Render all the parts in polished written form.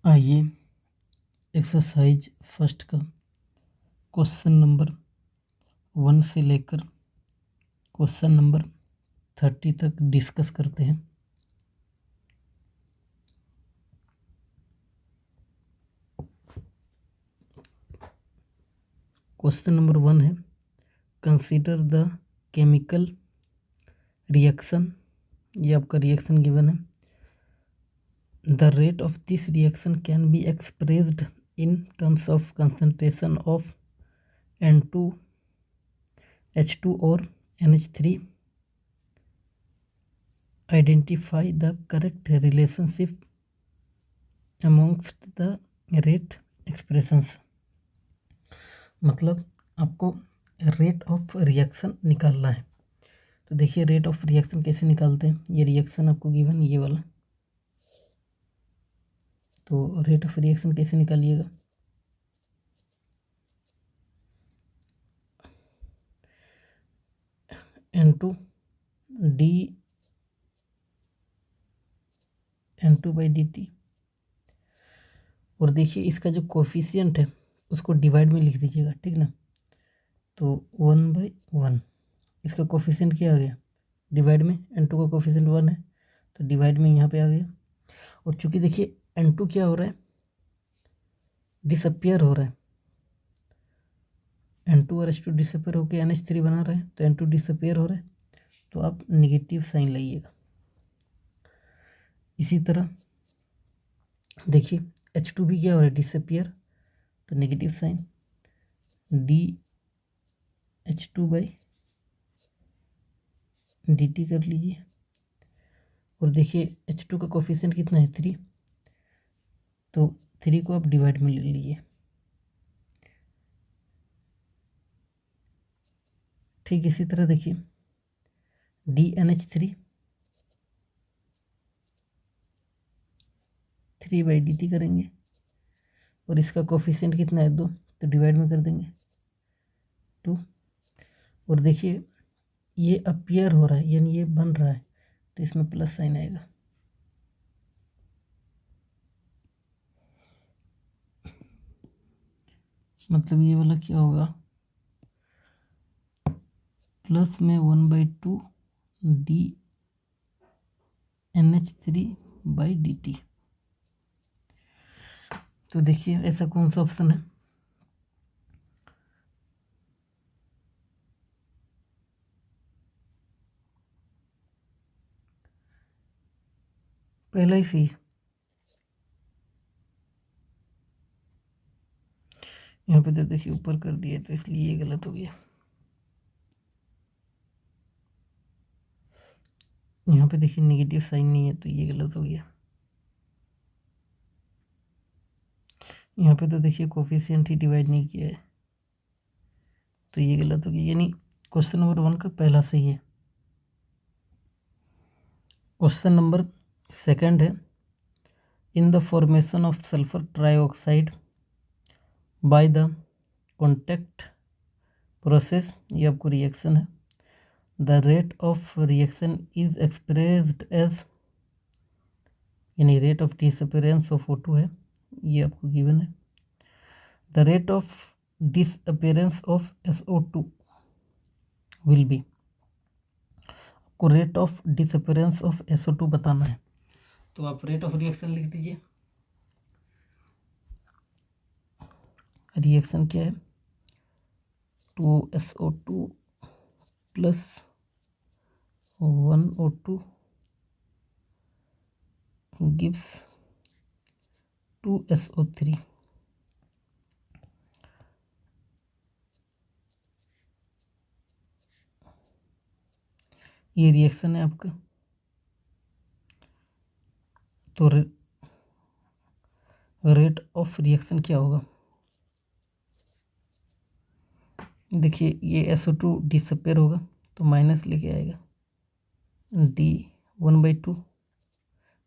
आइए exercise first का question number 1 से लेकर क्वेश्चन नंबर 30 तक डिस्कस करते हैं। क्वेश्चन नंबर 1 है, कंसीडर द केमिकल रिएक्शन। ये आपका रिएक्शन गिवन है। The rate of this reaction can be expressed in terms of concentration of N2H2 और NH3। Identify the correct relationship amongst the rate expressions. मतलब आपको rate of reaction निकालना है। तो देखिए रेट ऑफ रिएक्शन कैसे निकालते हैं। ये रिएक्शन आपको गिवन ये वाला, तो रेट ऑफ रिएक्शन कैसे निकालिएगा। N2/dt। और देखिए इसका जो कोफिशिएंट है उसको डिवाइड में लिख दीजिएगा, ठीक ना। तो 1/1 इसका कोफिशिएंट क्या आ गया डिवाइड में। N2 का कोफिशिएंट 1 है तो डिवाइड में यहाँ पे आ गया। और चूँकि देखिए N2 क्या हो रहा है, डिसअपियर हो रहा है। N2 और H2 डिसअपियर होकर NH3 बना रहा है, तो N2 डिसअपियर हो रहा है, तो आप निगेटिव साइन लाइएगा। इसी तरह देखिए H2 भी क्या हो रहा है, डिसअपियर, तो नेगेटिव साइन dH2/dt कर लीजिए। और देखिए H2 का कोफिशिएंट कितना है 3, तो 3 को आप डिवाइड में ले लीजिए। ठीक इसी तरह देखिए DNH3 3/dt करेंगे और इसका कोफिशिएंट कितना है 2, तो डिवाइड में कर देंगे 2। और देखिए ये अपीयर हो रहा है यानी ये बन रहा है, तो इसमें प्लस साइन आएगा। मतलब ये वाला क्या होगा, प्लस में 1/2 DNH3/dt। तो देखिए ऐसा कौन सा ऑप्शन है, पहला ही सही है। यहाँ पे तो देखिए ऊपर कर दिया तो इसलिए ये गलत हो गया। यहाँ पे देखिए नेगेटिव साइन नहीं है तो ये गलत हो गया। यहाँ पे तो देखिए कोफिशिएंट ही डिवाइड नहीं किया है तो ये गलत हो गया, यानी क्वेश्चन नंबर 1 का पहला सही है। क्वेश्चन नंबर 2 है, in the formation of sulphur trioxide by the contact process, ये आपको रिएक्शन है। The rate of reaction is expressed as, यानी rate of disappearance of O2 है, ये आपको गिवन है। The rate of disappearance of SO2 will be, आपको rate of disappearance of SO2 बताना है। तो आप रेट ऑफ रिएक्शन लिख दीजिए। रिएक्शन क्या है, 2SO2 plus 1O2 gives 2SO3। ये रिएक्शन है आपका। तो रेट ऑफ रिएक्शन क्या होगा, देखिए ये SO2 डिसअपियर होगा तो माइनस लेके आएगा, D 1/2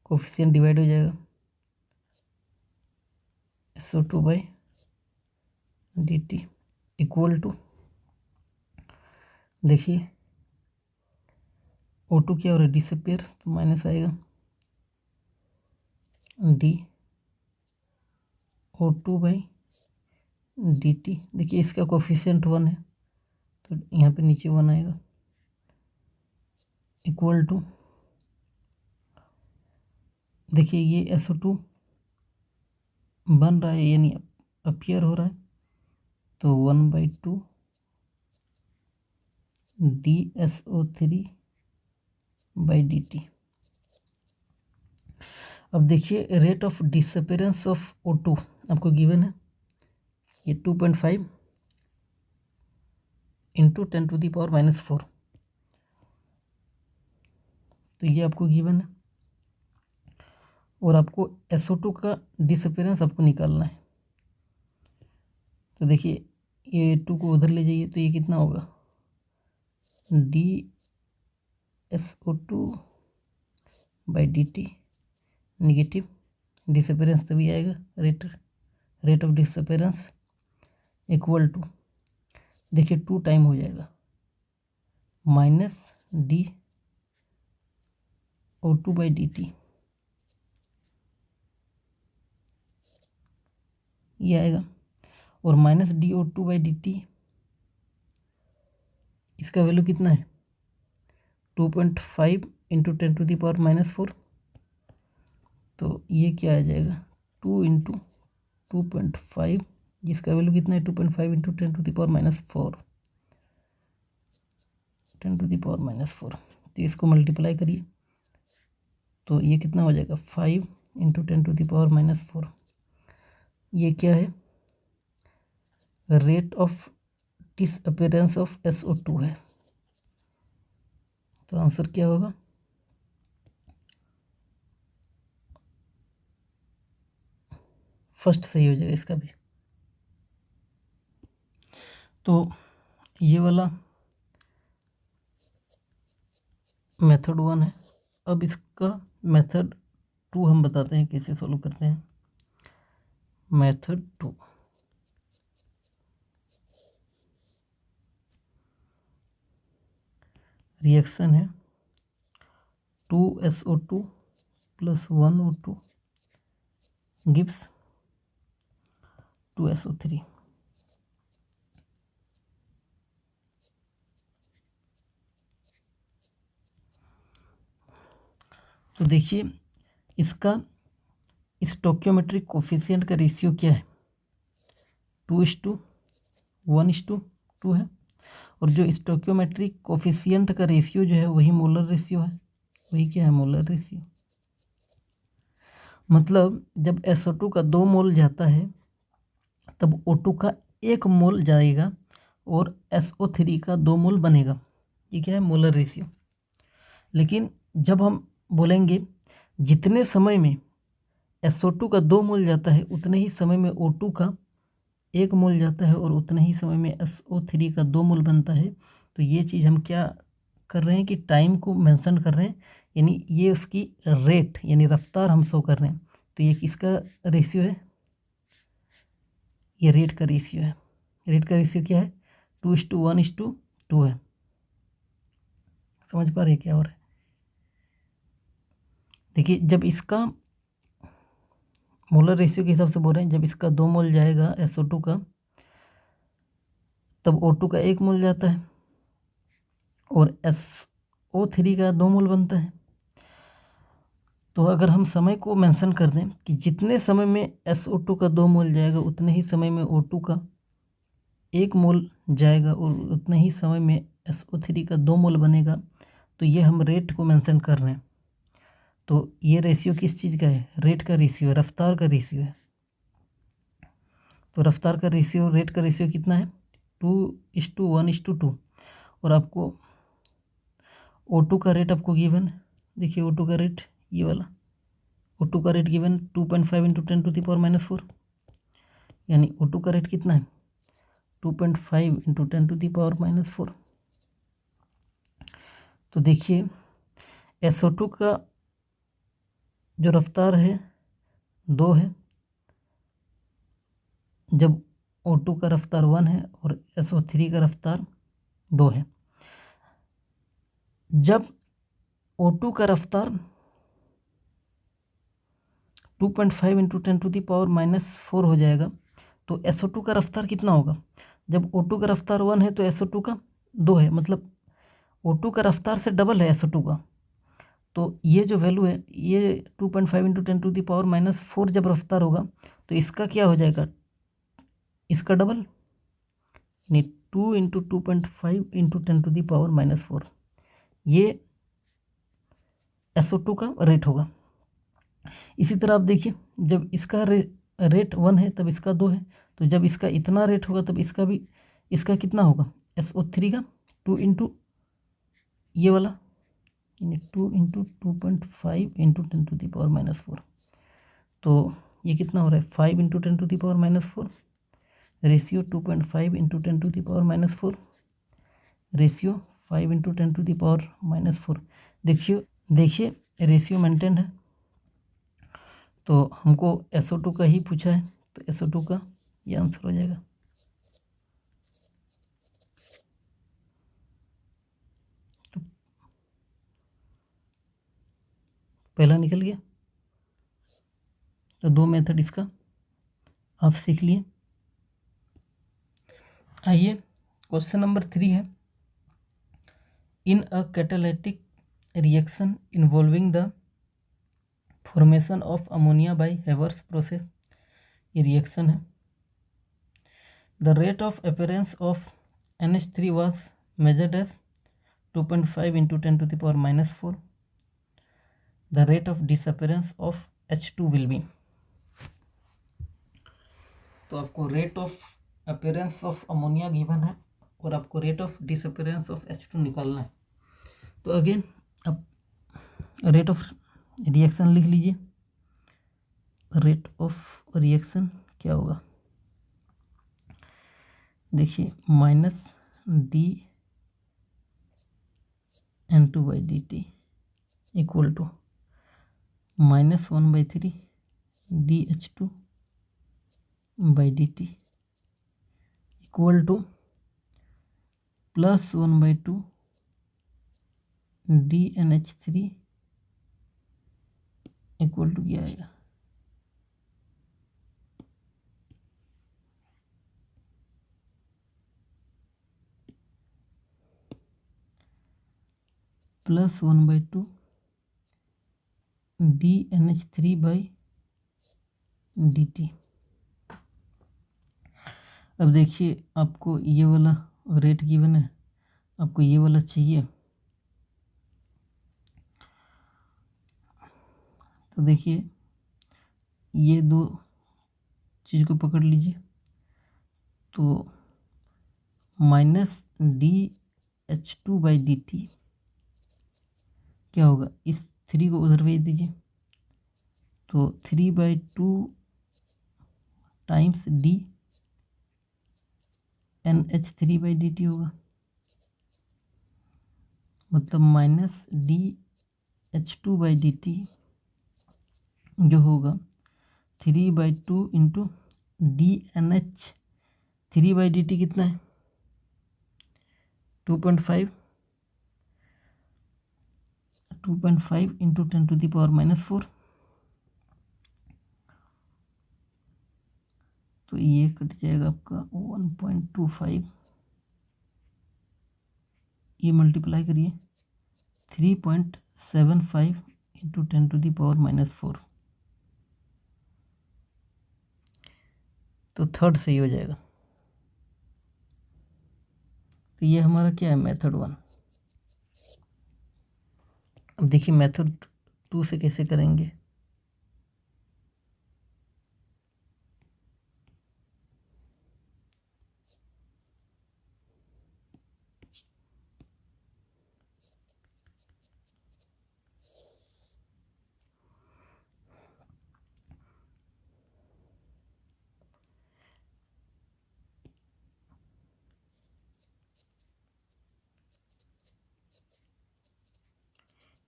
कोफिशिएंट डिवाइड हो जाएगा SO2/dt इक्वल टू, देखिए O2 क्या हो रहा है डिसअपियर तो माइनस आएगा D O2/dt। देखिए इसका कोफिशिएंट 1 है तो यहाँ पे नीचे 1 आएगा, इक्वल टू, देखिए ये SO2 बन रहा है यानी अपीयर हो रहा है, तो 1/2 DSO3/dt। अब देखिए rate of disappearance of O2 आपको गिवन है, ये 2.5 इंटू 10⁻⁻⁴, तो ये आपको गिवन है और आपको SO2 का डिसअपेरेंस आपको निकालना है। तो देखिए ये 2 को उधर ले जाइए तो ये कितना होगा, DSO2/dt निगेटिव, डिसअपेरेंस तभी आएगा, rate of disappearance equal to, देखिए 2 टाइम हो जाएगा माइनस DO2/dt, ये आएगा, और माइनस DO2/dt इसका वैल्यू कितना है, 2.5 इंटू 10⁻⁻⁴, तो ये क्या आ जाएगा, 2 इंटू 2.5, जिसका वैल्यू कितना है 2.5 इंटू 10⁻⁴, तो इसको मल्टीप्लाई करिए तो ये कितना हो जाएगा, 5 इंटू 10⁻⁴, ये क्या है, rate of disappearance of SO2 है। तो आंसर क्या होगा, फर्स्ट सही हो जाएगा इसका भी। तो ये वाला मेथड 1 है। अब इसका मेथड 2 हम बताते हैं कैसे सॉल्व करते हैं। मेथड 2, रिएक्शन है 2SO2 plus 1O2 gives 2SO3। तो देखिए इसका स्टोइकियोमेट्रिक कोफिशिएंट का रेशियो क्या है, 2:1:2 है, और जो स्टोइकियोमेट्रिक कोफिशिएंट का रेशियो जो है वही मोलर रेशियो है, वही क्या है, मोलर रेशियो। मतलब जब SO2 का 2 मोल जाता है तब O2 का 1 मोल जाएगा और SO3 का 2 मोल बनेगा, ये क्या है, मोलर रेशियो। लेकिन जब हम बोलेंगे जितने समय में SO2 का 2 मोल जाता है उतने ही समय में O2 का 1 मोल जाता है और उतने ही समय में SO3 का 2 मोल बनता है, तो ये चीज़ हम क्या कर रहे हैं कि टाइम को मेंशन कर रहे हैं, यानी ये उसकी रेट यानी रफ्तार हम शो कर रहे हैं। तो ये किसका रेशियो है, ये रेट का रेशियो है। रेट का रेशियो क्या है, 2:1:2 है। समझ पा रहे हैं क्या हो रहा है। देखिए जब इसका मोलर रेशियो के हिसाब से बोल रहे हैं, जब इसका 2 मोल जाएगा SO2 का तब O2 का 1 मोल जाता है और SO3 का 2 मोल बनता है। तो अगर हम समय को मेंशन कर दें कि जितने समय में SO2 का 2 मोल जाएगा उतने ही समय में O2 का 1 मोल जाएगा और उतने ही समय में SO3 का 2 मोल बनेगा, तो ये हम रेट को मेंशन कर रहे हैं। तो ये रेशियो किस चीज़ का है, रेट का रेशियो है, रफ्तार का रेशियो है। तो रफ्तार का रेशियो, रेट का रेशियो कितना है, 2:1:2, और आपको O2 का रेट आपको गिवन है। देखिए O2 का रेट ये वाला, O2 का रेट गिवन 2.5 इंटू 10⁻⁴, यानी O2 का रेट कितना है, 2.5 इंटू 10⁻⁴। तो देखिए SO2 का जो रफ्तार है 2 है, जब O2 का रफ्तार 1 है और SO3 का रफ्तार 2 है। जब O2 का रफ्तार 2.5 इंटू 10⁻⁻⁴ हो जाएगा। तो SO2 का रफ्तार कितना होगा? जब O2 का रफ्तार 1 है तो SO2 का 2 है, मतलब O2 का रफ्तार से डबल है SO2 का। तो ये जो वैल्यू है, ये 2.5 इंटू 10⁻⁻⁴ जब रफ्तार होगा तो इसका क्या हो जाएगा? इसका डबल, यानी 2 इंटू 2.5 इंटू 10⁻⁻⁴, ये SO2 का रेट होगा। इसी तरह आप देखिए, जब इसका रेट 1 है तब इसका 2 है, तो जब इसका इतना रेट होगा तब इसका भी, इसका कितना होगा? SO3 का 2 इंटू ये वाला, यानी 2 इंटू 2.5 इंटू 10⁻⁻⁴, तो ये कितना हो रहा है? 5 into 10⁻⁻⁴, ratio 2.5 into 10⁻⁻⁴, ratio 5 into 10⁻⁻⁴। देखिए रेशियो मेंटेन है, तो हमको SO2 का ही पूछा है, तो SO2 का ये आंसर हो जाएगा। तो पहला निकल गया। तो 2 मेथड इसका आप सीख लिए। आइए क्वेश्चन नंबर 3 है, in a catalytic reaction involving the formation of ammonia by Haber's process, ये रिएक्शन है। The rate of appearance of NH3 was measured as 2.5 into 10⁻⁻⁴। The rate of disappearance of H2 will be. तो आपको rate of appearance of ammonia given है और आपको rate of disappearance of H2 निकालना है। तो अगेन अब रेट ऑफ रिएक्शन लिख लीजिए। रेट ऑफ रिएक्शन क्या होगा? देखिए -dN2/dt equal to -1/3 dH2/dt equal to +1/2 dNH3 equal to क्या आएगा? +1/2 dNH3/dt। अब देखिए आपको ये वाला रेट गिवन है, आपको ये वाला चाहिए, तो देखिए ये दो चीज़ को पकड़ लीजिए। तो -dH2/dt क्या होगा? इस 3 को उधर भेज दीजिए, तो 3/2 टाइम्स dNH3/dt होगा, मतलब -dH2/dt जो होगा 3/2 इंटू dNH3/dt कितना है? 2.5 इंटू 10⁻⁻⁴, तो ये कट जाएगा आपका 1.25, ये मल्टीप्लाई करिए 3.75 इंटू 10⁻⁻⁴, तो थर्ड सही हो जाएगा। तो ये हमारा क्या है? मेथड 1। अब देखिए मेथड 2 से कैसे करेंगे।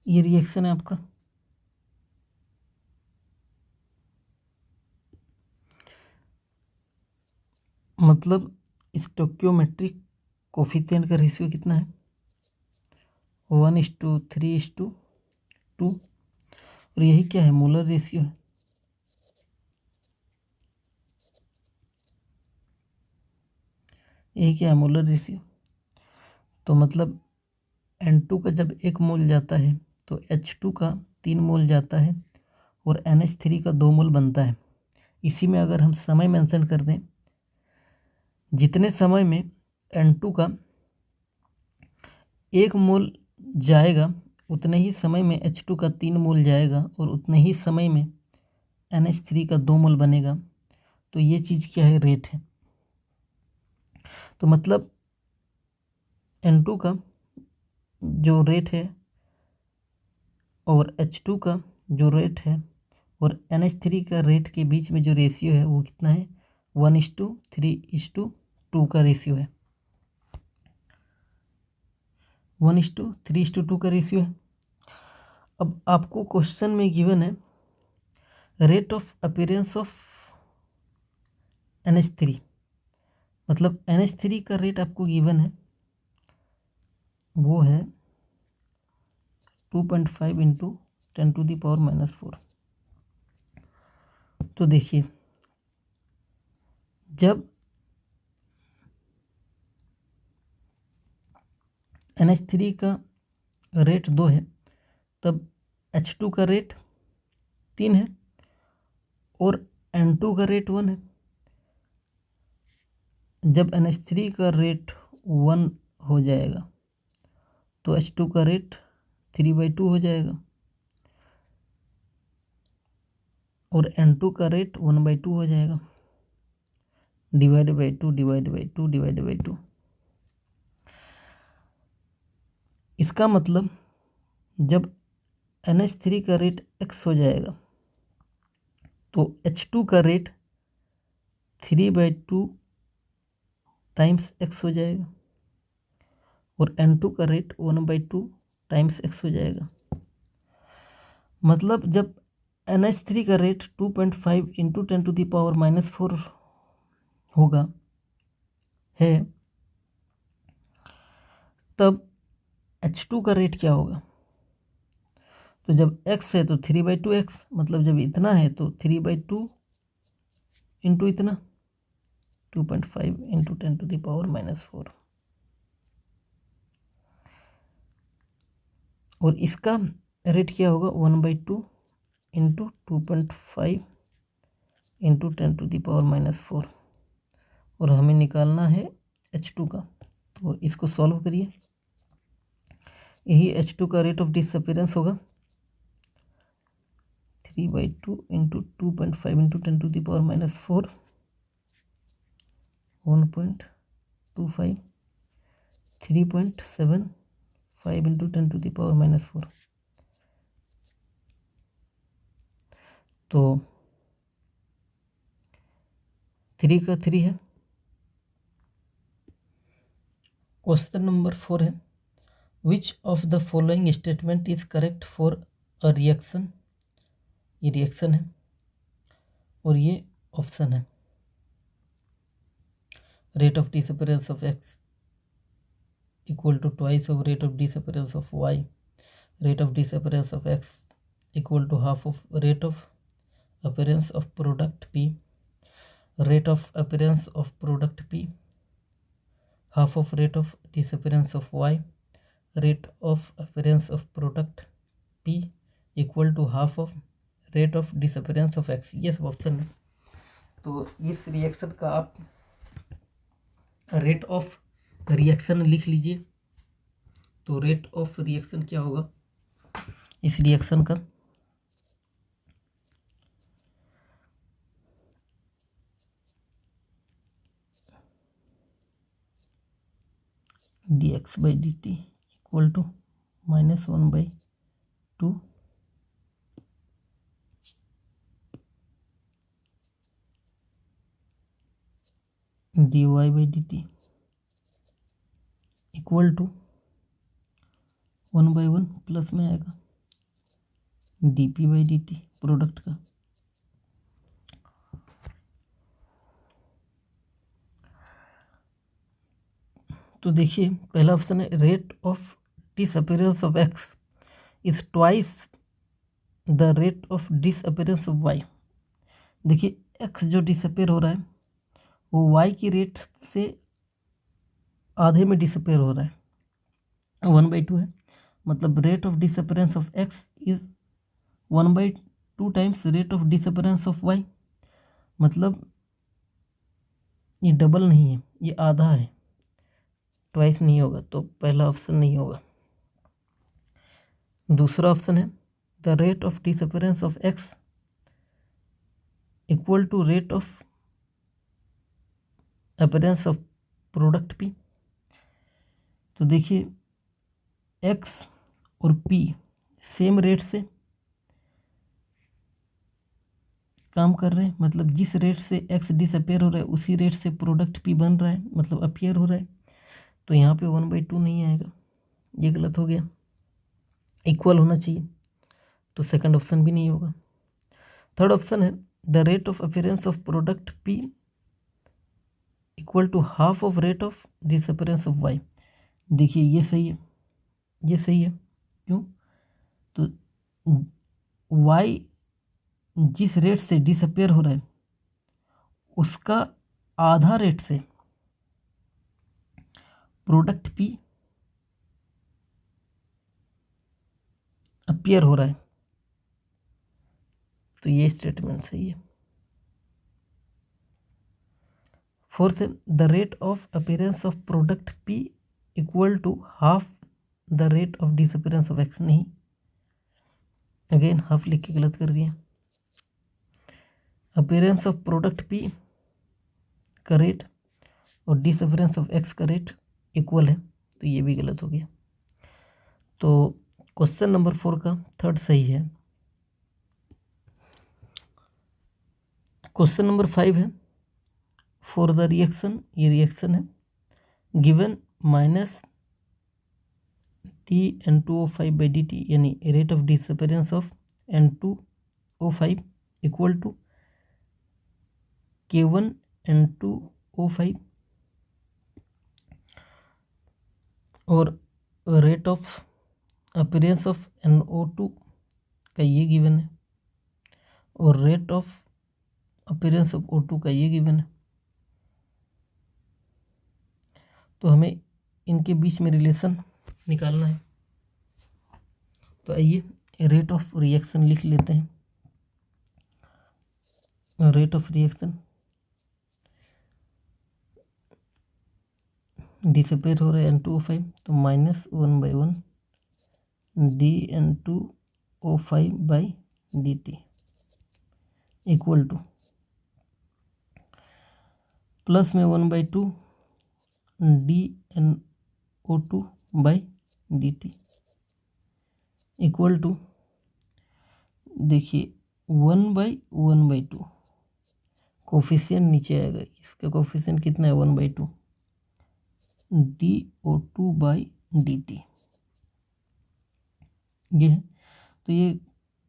ये रिएक्शन है आपका, मतलब स्टोक्योमेट्रिक कोफिशिएंट का रेशियो कितना है? 1:3:2, और यही क्या है? मोलर रेशियो है। यही क्या है, मोलर रेशियो। तो मतलब N2 का जब 1 मोल जाता है तो H2 का 3 मोल जाता है और NH3 का 2 मोल बनता है। इसी में अगर हम समय मेंशन कर दें, जितने समय में N2 का 1 मोल जाएगा उतने ही समय में H2 का 3 मोल जाएगा और उतने ही समय में NH3 का 2 मोल बनेगा। तो ये चीज़ क्या है, रेट है। तो मतलब N2 का जो रेट है और H2 का जो रेट है और NH3 का रेट के बीच में जो रेशियो है वो कितना है, 1:3:2 का रेशियो है। 1:3:2 का रेशियो है। अब आपको क्वेश्चन में गिवन है rate of appearance of NH3, मतलब NH3 का रेट आपको गिवन है, वो है 2.5 × 10⁻⁻⁴। तो देखिए, जब NH3 का रेट 2 है तब H2 का रेट 3 है और N2 का रेट 1 है। जब NH3 का रेट 1 हो जाएगा तो H2 का रेट 3/2 हो जाएगा और N2 का रेट 1/2 हो जाएगा, /2 इसका मतलब जब NH3 का रेट x हो जाएगा तो H2 का रेट 3/2 टाइम्स x हो जाएगा और N2 का रेट 1/2 टाइम्स x हो जाएगा। मतलब जब NH3 का रेट 2.5 × 10⁻⁻⁴ होगा है, तब H2 का रेट क्या होगा। तो जब x है तो 3/2x, मतलब जब इतना है तो 3/2 इंटू इतना 2.5 × 10⁻⁻⁴। और इसका रेट क्या होगा, 1/2 × 2.5 × 10⁻⁻⁴। और हमें निकालना है H2 का। तो इसको सॉल्व करिए, यही H2 का रेट ऑफ डिसअपीयरेंस होगा 3/2 × 2.5 × 10⁻⁻⁴, 1.25, 3.75 × 10⁻⁻⁴। तो 3 का 3 है। क्वेश्चन नंबर 4 है, which of the following statement is correct for a reaction. ये रिएक्शन है और ये ऑप्शन है। Rate of disappearance of x equal to twice of rate of disappearance of y, rate of disappearance of x equal to half of rate of appearance of product p, rate of appearance of product p half of rate of disappearance of y, rate of appearance of product p equal to half of rate of disappearance of x। ये सब option है। तो इस reaction का आप rate of reaction लिख लीजिए। तो रेट ऑफ रिएक्शन क्या होगा इस रिएक्शन का, dx/dt equal to -1/2 dy/dt equal to 1/1 plus में आएगा dp/dt प्रोडक्ट का। तो देखिए, पहला ऑप्शन है rate of disappearance of x is twice the rate of disappearance of y। देखिए, x जो डिसअपीयर हो रहा है वो y की रेट से आधे में डिसअपेयर हो रहा है, 1/2 है, मतलब rate of disappearance of x is 1/2 times rate of disappearance of y. मतलब ये डबल नहीं है, ये आधा है, ट्वाइस नहीं होगा, तो पहला ऑप्शन नहीं होगा। दूसरा ऑप्शन है the rate of disappearance of x equal to rate of appearance of product p. तो देखिए एक्स और पी सेम रेट से काम कर रहे हैं, मतलब जिस रेट से एक्स डिसअपेयर हो रहा है उसी रेट से प्रोडक्ट पी बन रहा है, मतलब अपीयर हो रहा है। तो यहाँ पे 1/2 नहीं आएगा, ये गलत हो गया, इक्वल होना चाहिए, तो सेकंड ऑप्शन भी नहीं होगा। थर्ड ऑप्शन है the rate of appearance of product p equal to half of rate of disappearance of y. देखिए ये सही है, ये सही है, क्यों? तो वाई जिस रेट से डिसअपेयर हो रहा है उसका आधा रेट से प्रोडक्ट पी अपीयर हो रहा है, तो ये स्टेटमेंट सही है। फोर्थ है the rate of appearance of product p equal to half the rate of disappearance of x. नहीं, अगेन हाफ लिख के गलत कर दिया। अपीयरेंस ऑफ प्रोडक्ट पी का रेट और डिसअपीयरेंस ऑफ एक्स का रेट इक्वल है, तो ये भी गलत हो गया। तो क्वेश्चन नंबर 4 का थर्ड सही है। क्वेश्चन नंबर 5 है फॉर द रिएक्शन, ये रिएक्शन है, गिवन माइनस (N2O5/dt) यानी rate of disappearance of N2O5 equal to K1 N2O5 और rate of appearance of NO2 का ये गिवन है और rate of appearance of O2 का ये गिवन है। तो हमें इनके बीच में रिलेशन निकालना है। तो आइए रेट ऑफ रिएक्शन लिख लेते हैं। रेट ऑफ रिएक्शन, डिसअपेयर हो रहा है N2O5, तो -1/1 dN2O5/dt इक्वल टू प्लस में 1/2 dNO2/dt इक्वल टू, देखिए 1/1/2 कोफिशिएंट नीचे आएगा, इसका कोफिशिएंट कितना है 1/2 dO2/dt ये है। तो ये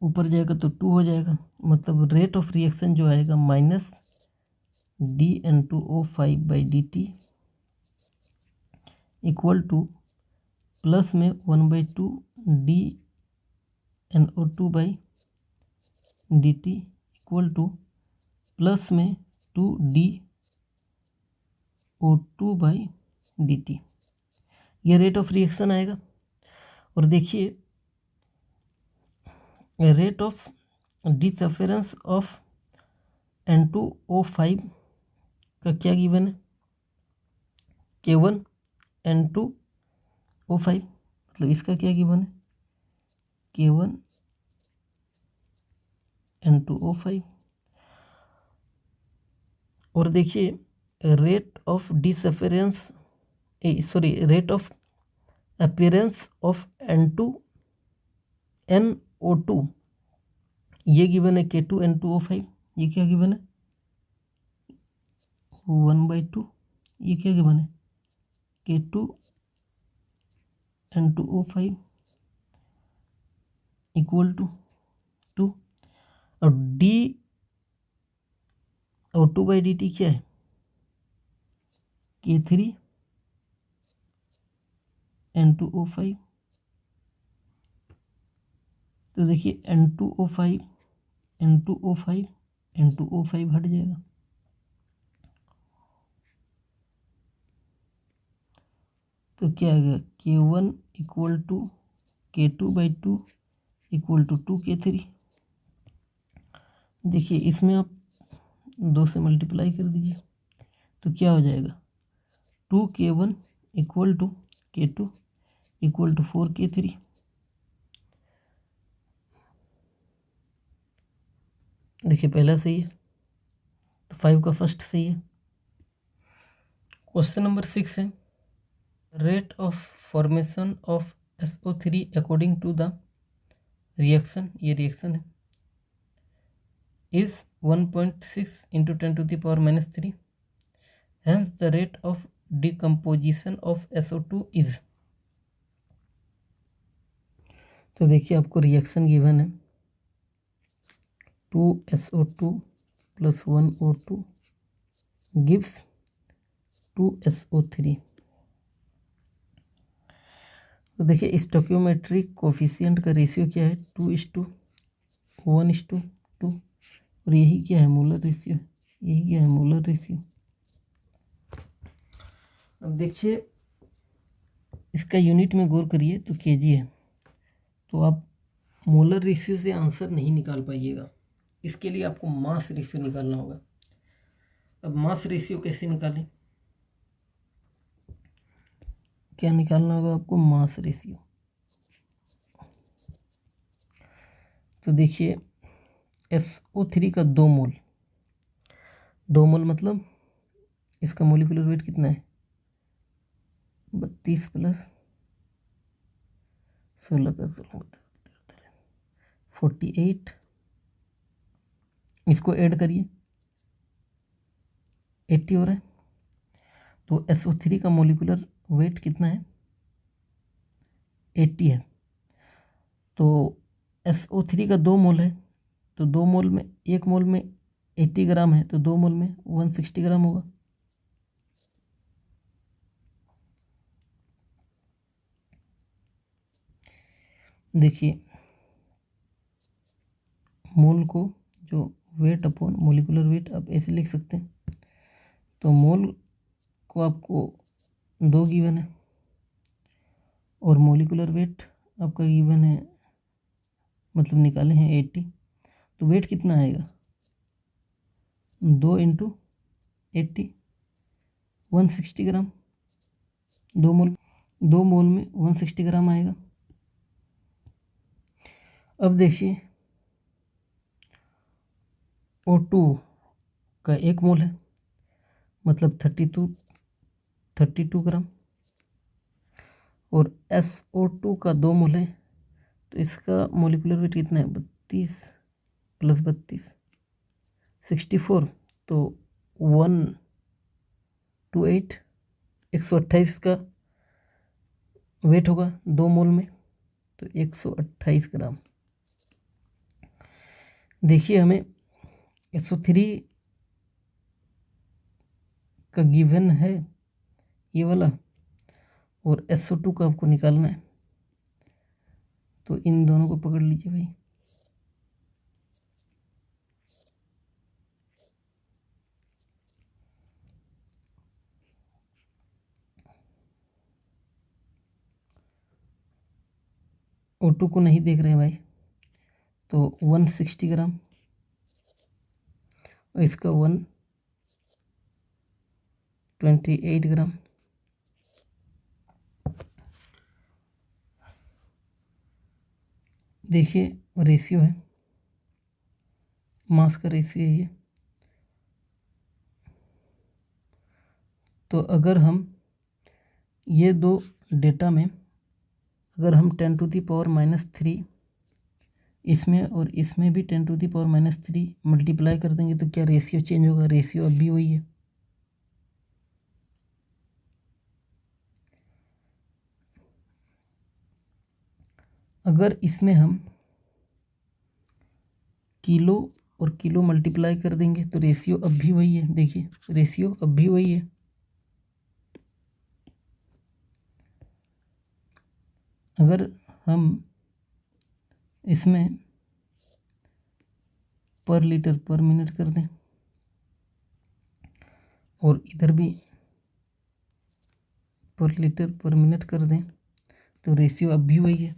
ऊपर जाएगा तो 2 हो जाएगा, मतलब रेट ऑफ रिएक्शन जो आएगा minus dN2O5/dt equal to plus में 1/2 dNO2/dt इक्वल टू प्लस में 2 dO2/dt। ये रेट ऑफ रिएक्शन आएगा। और देखिए rate of disappearance of N2O5 का क्या गिवन है, K1 N2O5, मतलब इसका क्या गिवन है K1 N2O5। और देखिए rate of disappearance rate of appearance of NO2 ये गिवन है K2 N2O5, ये क्या गिवन है 1/2, ये क्या गिवन है K2 N2O5 इक्वल टू 2 और dO2/dt क्या है K3 N2O5। तो देखिए N2O5 हट जाएगा, तो क्या आ गया K1 equal to K2/2 equal to 2K3। देखिए इसमें आप 2 से मल्टीप्लाई कर दीजिए तो क्या हो जाएगा 2K1 equal to K2 equal to 4K3। देखिए पहला सही है तो 5 का फर्स्ट सही है। क्वेश्चन नंबर 6 है rate of formation of SO3 according to the reaction, ये रिएक्शन है, is 1.6 into 10⁻³ hence the rate of decomposition of SO2 is. तो देखिए आपको रिएक्शन गिवन है 2SO2 + 1O2 गिव्स 2SO3। तो देखिए स्टोइकियोमेट्रिक कोफिशिएंट का रेशियो क्या है 2:1:2 और यही क्या है मोलर रेशियो, यही क्या है मोलर रेशियो। अब देखिए इसका यूनिट में गौर करिए तो केजी है, तो आप मोलर रेशियो से आंसर नहीं निकाल पाइएगा, इसके लिए आपको मास रेशियो निकालना होगा। अब मास रेशियो कैसे निकालें, क्या निकालना होगा आपको मास रेशियो। तो देखिए SO3 का 2 मोल, 2 मोल मतलब इसका मोलिकुलर वेट कितना है 32 + 16 का 48। इसको ऐड करिए 80 हो रहा है। तो SO3 का मोलिकुलर वेट कितना है 80 है। तो SO3 का 2 मोल है, तो 2 मोल में 1 मोल में 80 ग्राम है, तो 2 मोल में 160 ग्राम होगा। देखिए मोल को जो वेट अपॉन मोलिकुलर वेट आप ऐसे लिख सकते हैं। तो मोल को आपको 2 गिवन है और मोलिकुलर वेट आपका गिवन है, मतलब निकाले हैं 80। तो वेट कितना आएगा 2 × 80 160 ग्राम। 2 मोल में 160 ग्राम आएगा। अब देखिए O2 का 1 मोल है, मतलब 32 ग्राम, और SO2 का 2 मोल है, तो इसका मोलिकुलर वेट कितना है 32 + 32 64। तो 128 128 का वेट होगा 2 मोल में, तो 128 ग्राम। देखिए हमें SO3 का गिवन है ये वाला और SO2 का आपको निकालना है, तो इन दोनों को पकड़ लीजिए भाई। O2 को नहीं देख रहे हैं भाई, तो 160 ग्राम और इसका 128 ग्राम। देखिए रेशियो है, मास का रेशियो है ये। तो अगर हम ये दो डेटा में अगर हम 10⁻³ इसमें और इसमें भी 10⁻³ मल्टीप्लाई कर देंगे तो क्या रेशियो चेंज होगा, रेशियो अब भी वही है। अगर इसमें हम किलो और किलो मल्टीप्लाई कर देंगे तो रेशियो अब भी वही है। देखिए रेशियो अब भी वही है। अगर हम इसमें पर लीटर पर मिनट कर दें और इधर भी पर लीटर पर मिनट कर दें तो रेशियो अब भी वही है।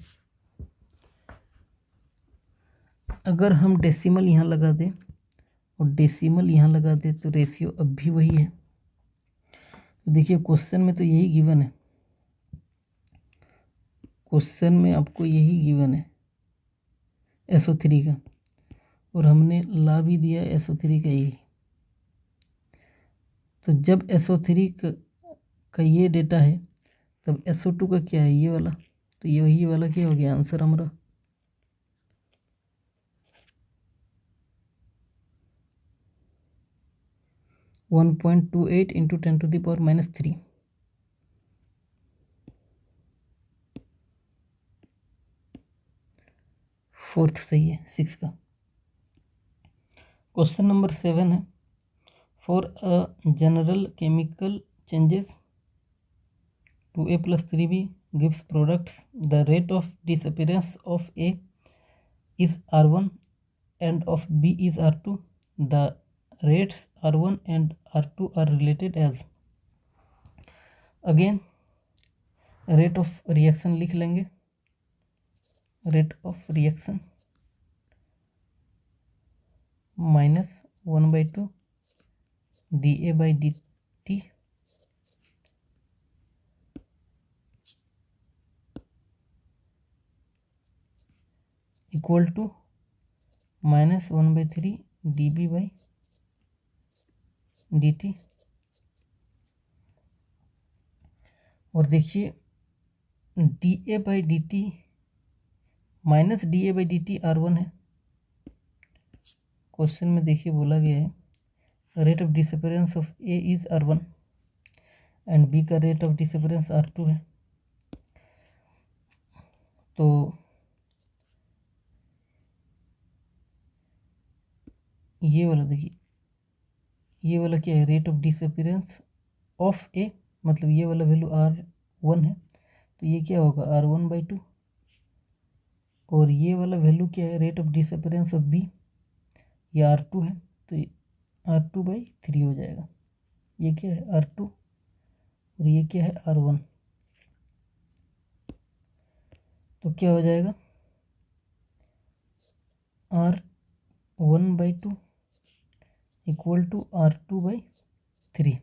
अगर हम डेसिमल यहाँ लगा दें और डेसिमल यहाँ लगा दें तो रेशियो अब भी वही है। तो देखिए क्वेश्चन में तो यही गिवन है, क्वेश्चन में आपको यही गिवन है SO3 का, और हमने ला भी दिया SO3 का यही। तो जब SO3 का ये डेटा है तब SO2 का क्या है, ये वाला। तो ये वही वाला क्या हो गया आंसर हमारा। (1.28 × 10⁻³ फोर्थ सही है 6 का। क्वेश्चन नंबर 7 है, for a general chemical changes 2A + 3B gives products, the rate of disappearance of A is R1 and of B is R2. The rates R1 and R2 are related as। Again rate of reaction लिख लेंगे, rate of reaction -1/2 dA/dt equal to -1/3 dB/dt। और देखिए dA/dt -dA/dt R1 है। Question में देखिए बोला गया है rate of disappearance of A is R1 and B का रेट ऑफ डिसअपीयरेंस R2 है। तो ये वाला देखिए, ये वाला क्या है, rate of disappearance of A, मतलब ये वाला वैल्यू R1 है, तो ये क्या होगा R1/2। और ये वाला वैल्यू क्या है, rate of disappearance of B, ये R2 है, तो ये R2/3 हो जाएगा। ये क्या है R2 और ये क्या है R1, तो क्या हो जाएगा R1/2 इक्वल टू R2/3।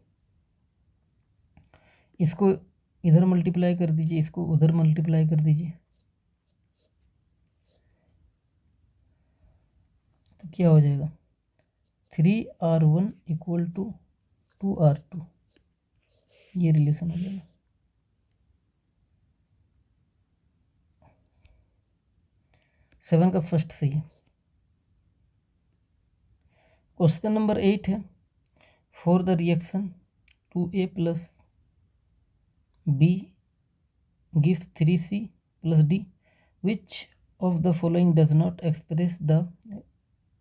इसको इधर मल्टीप्लाई कर दीजिए, इसको उधर मल्टीप्लाई कर दीजिए, तो क्या हो जाएगा 3R1 इक्वल टू 2R2, ये रिलेशन हो जाएगा। सेवन का फर्स्ट सही है। क्वेश्चन नंबर 8 है, for the reaction 2A + B gives 3C + D, which of the following does not express the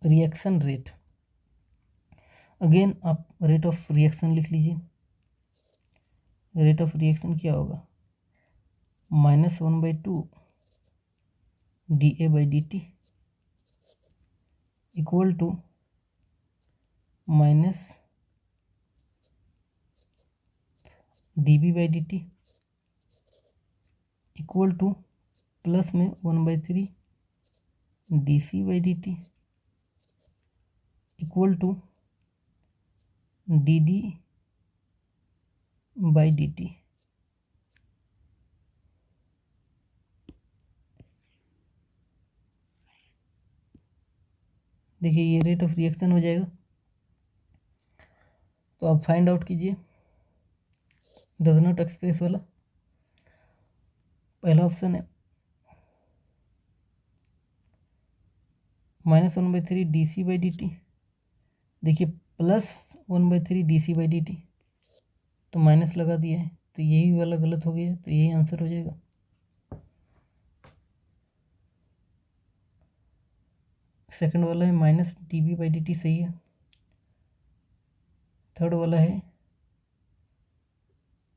reaction rate. Again आप रेट ऑफ रिएक्शन लिख लीजिए, रेट ऑफ रिएक्शन क्या होगा -1/2 dA/dt equal to -dB/dt equal to plus में 1/3 dC/dt equal to dD/dt। देखिए ये rate of reaction हो जाएगा, तो आप फाइंड आउट कीजिए डज नॉट एक्सप्रेस वाला। पहला ऑप्शन है -1/3 dC/dt, देखिए +1/3 dC/dt, तो माइनस लगा दिया है, तो यही वाला गलत हो गया है, तो यही आंसर हो जाएगा। सेकंड वाला है -dB/dt सही है। थर्ड वाला है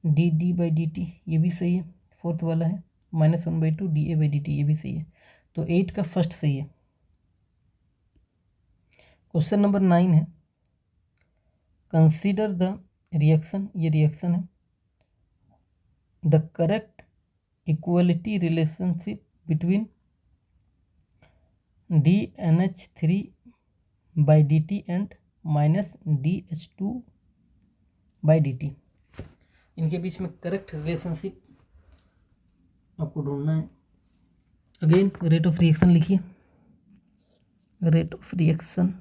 dD/dt, ये भी सही है। फोर्थ वाला है -1/2 dA/dt, ये भी सही है। तो 8 का फर्स्ट सही है। क्वेश्चन नंबर 9 है, कंसीडर द रिएक्शन, ये रिएक्शन है the correct equality relationship between dNH3/dt and -dH2/dt, इनके बीच में करेक्ट रिलेशनशिप आपको ढूंढना है। अगेन रेट ऑफ रिएक्शन लिखिए, rate of reaction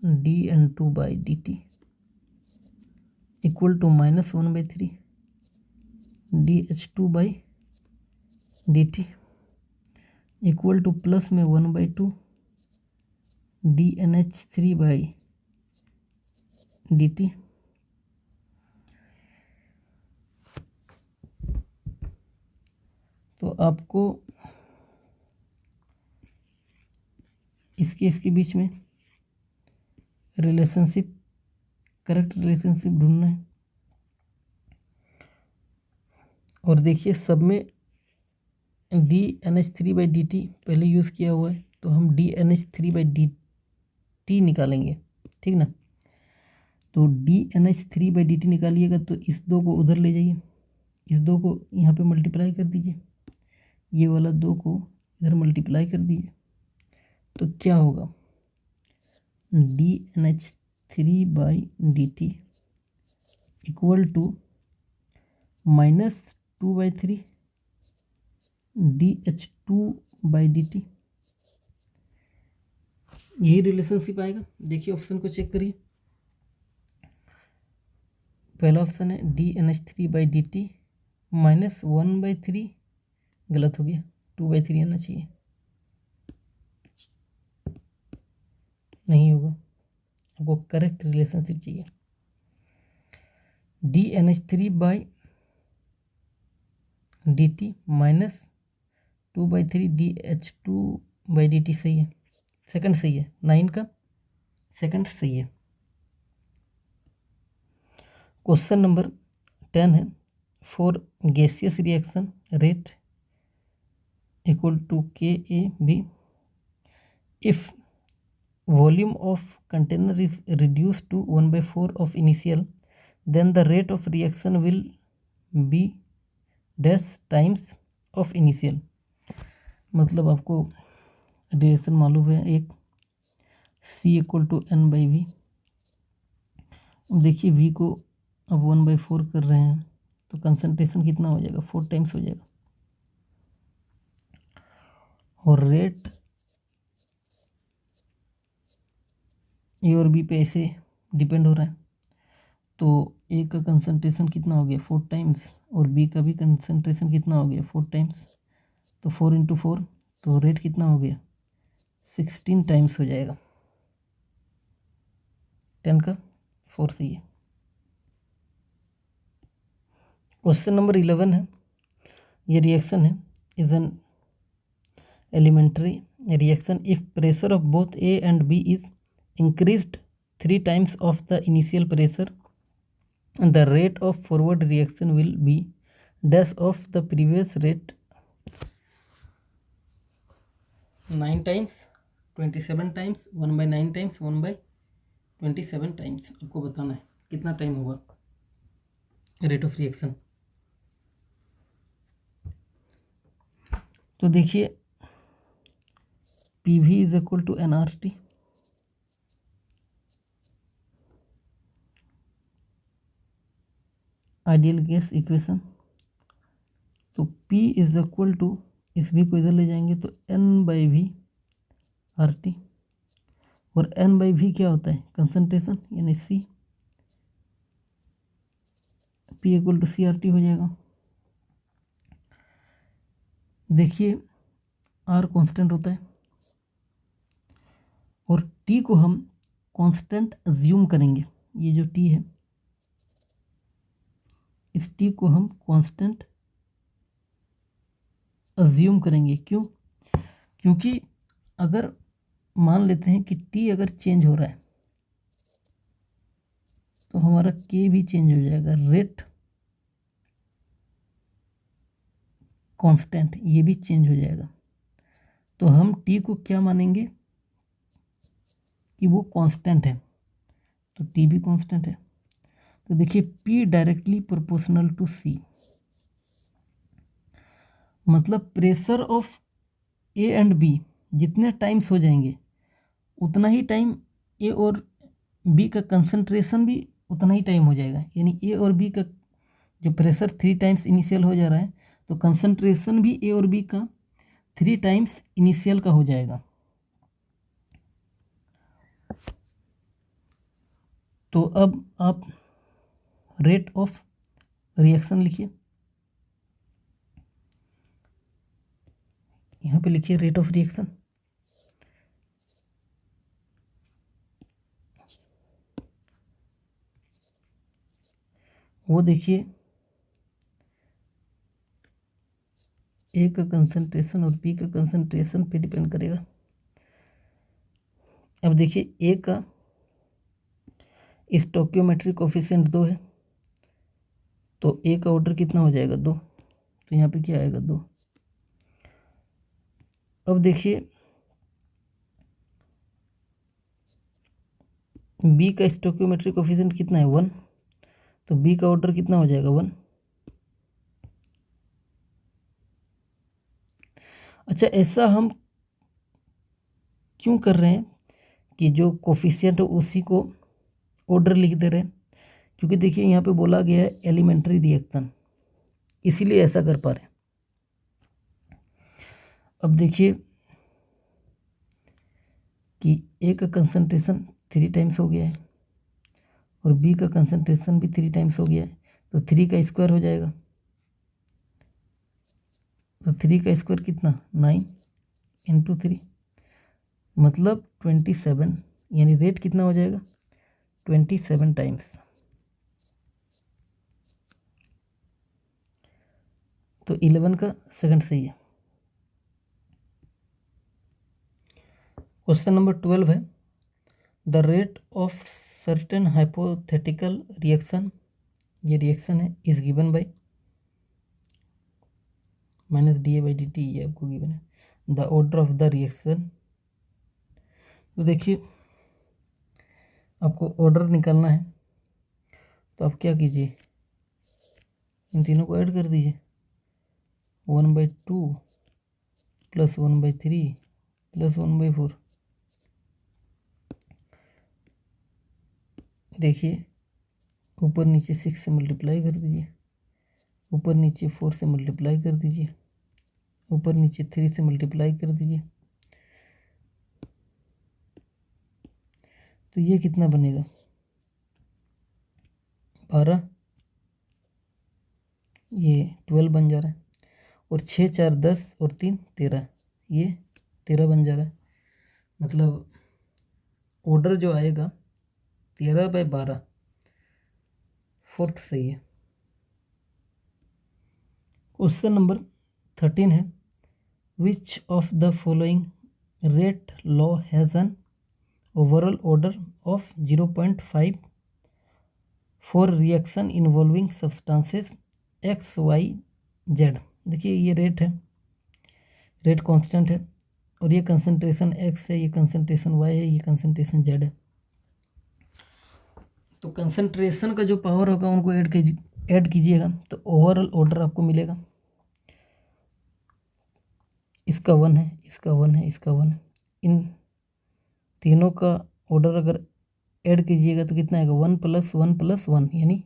-dN2/dt equal to -1/3 dH2/dt equal to plus में 1/2 dNH3/dt। तो आपको इसके बीच में रिलेशनशिप, करेक्ट रिलेशनशिप ढूंढना है। और देखिए सब में dNH3/dt पहले यूज़ किया हुआ है, तो हम dNH3/dt निकालेंगे, ठीक ना। तो dNH3/dt निकालिएगा तो इस दो को उधर ले जाइए, इस दो को यहाँ पे मल्टीप्लाई कर दीजिए, ये वाला दो को इधर मल्टीप्लाई कर दीजिए, तो क्या होगा dNH3/dt इक्वल टू -2/3 dH2/dt। यही रिलेशनशिप आएगा। देखिए ऑप्शन को चेक करिए, पहला ऑप्शन है dNH3/dt -1/3, गलत हो गया, 2/3 आना चाहिए, नहीं होगा, आपको करेक्ट रिलेशनशिप चाहिए। dNH3/dt -2/3 dH2/dt सही है, सेकंड सही है, 9 का सेकंड सही है। क्वेश्चन नंबर 10 है, for gaseous reaction rate equal to KAB, if volume of container is reduced to 1/4 of initial, then the rate of reaction will be dash times of initial। मतलब आपको reaction मालूम है, एक C = N/V। देखिए V को अब 1/4 कर रहे हैं तो कंसंट्रेशन कितना हो जाएगा, 4 टाइम्स हो जाएगा। और रेट ए और बी पे ऐसे डिपेंड हो रहा है, तो ए का कंसंट्रेशन कितना हो गया, 4 टाइम्स, और बी का भी कंसंट्रेशन कितना हो गया, 4 टाइम्स, तो 4 × 4, तो रेट कितना हो गया, 16 टाइम्स हो जाएगा। 10 का 4 सही है। क्वेश्चन नंबर 11 है, ये रिएक्शन है, is an elementary reaction if pressure of both A and B is increased 3 times of the initial pressure, the rate of forward reaction will be dash of the previous rate 9 times, 27 times, 1/9 times, 1/27 times। आपको बताना है कितना time होगा rate of reaction. तो देखिए PV = nRT, ideal gas equation. तो P = इस V को इधर ले जाएंगे तो N/V RT, और N/V क्या होता है, कंसंट्रेशन, यानी C, P = CRT हो जाएगा। देखिए R कांस्टेंट होता है और T को हम कांस्टेंट अज्यूम करेंगे, ये जो T है इस T को हम कांस्टेंट अज्यूम करेंगे। क्यों? क्योंकि अगर मान लेते हैं कि T अगर चेंज हो रहा है तो हमारा K भी चेंज हो जाएगा, रेट कांस्टेंट ये भी चेंज हो जाएगा। तो हम T को क्या मानेंगे कि वो कांस्टेंट है, तो T भी कांस्टेंट है। तो देखिए P directly proportional to C, मतलब pressure of A and B जितने टाइम्स हो जाएंगे उतना ही टाइम A और B का कंसंट्रेशन भी उतना ही टाइम हो जाएगा। यानी A और B का जो प्रेशर 3 टाइम्स इनिशियल हो जा रहा है तो कंसंट्रेशन भी A और B का 3 टाइम्स इनिशियल का हो जाएगा। तो अब आप रेट ऑफ रिएक्शन लिखिए, यहाँ पे लिखिए रेट ऑफ रिएक्शन। वो देखिए ए का कंसंट्रेशन और बी का कंसंट्रेशन पे डिपेंड करेगा। अब देखिए ए का स्टोइकियोमेट्रिक कोफिशिएंट 2 है तो ए का ऑर्डर कितना हो जाएगा 2, तो यहाँ पे क्या आएगा 2। अब देखिए बी का स्टोइकियोमेट्रिक कोफिशिएंट कितना है 1, तो बी का ऑर्डर कितना हो जाएगा 1। अच्छा, ऐसा हम क्यों कर रहे हैं कि जो कोफिशिएंट है उसी को ऑर्डर लिख दे रहे हैं, क्योंकि देखिए यहाँ पे बोला गया है एलिमेंट्री रिएक्शन, इसीलिए ऐसा कर पा रहे हैं। अब देखिए कि ए का कंसंट्रेशन 3 टाइम्स हो गया है और बी का कंसंट्रेशन भी 3 टाइम्स हो गया है, तो 3 का स्क्वायर हो जाएगा। तो 3 का स्क्वायर कितना 9 इंटू 3 मतलब 27, यानी रेट कितना हो जाएगा 27 टाइम्स। तो 11 का सेकंड सही है। क्वेश्चन नंबर 12 है the rate of certain hypothetical reaction, ये रिएक्शन है, इज गिवन बाय -dA/dt, ये आपको गिवन है। The order of the reaction, तो देखिए आपको ऑर्डर निकालना है, तो आप क्या कीजिए इन तीनों को ऐड कर दीजिए 1/2 + 1/3 + 1/4। देखिए ऊपर नीचे 6 से मल्टीप्लाई कर दीजिए, ऊपर नीचे 4 से मल्टीप्लाई कर दीजिए, ऊपर नीचे 3 से मल्टीप्लाई कर दीजिए, तो ये कितना बनेगा 12, ये 12 बन जा रहा है, और 6 4 10 और 3 13, ये 13 बन जा रहा है। मतलब ऑर्डर जो आएगा 13/12, फोर्थ सही है। क्वेश्चन नंबर 13 है which of the following rate law has an overall order of 0.5 for reaction involving substances XYZ। देखिए ये रेट है, रेट कांस्टेंट है, और ये कंसंट्रेशन X है, ये कंसंट्रेशन Y है, ये कंसंट्रेशन Z है। तो कंसंट्रेशन का जो पावर होगा उनको ऐड कीजिएगा तो ओवरऑल ऑर्डर आपको मिलेगा। इसका 1 है, इसका 1 है, इसका 1 है, इन तीनों का ऑर्डर अगर ऐड कीजिएगा तो कितना आएगा 1 + 1 + 1, यानी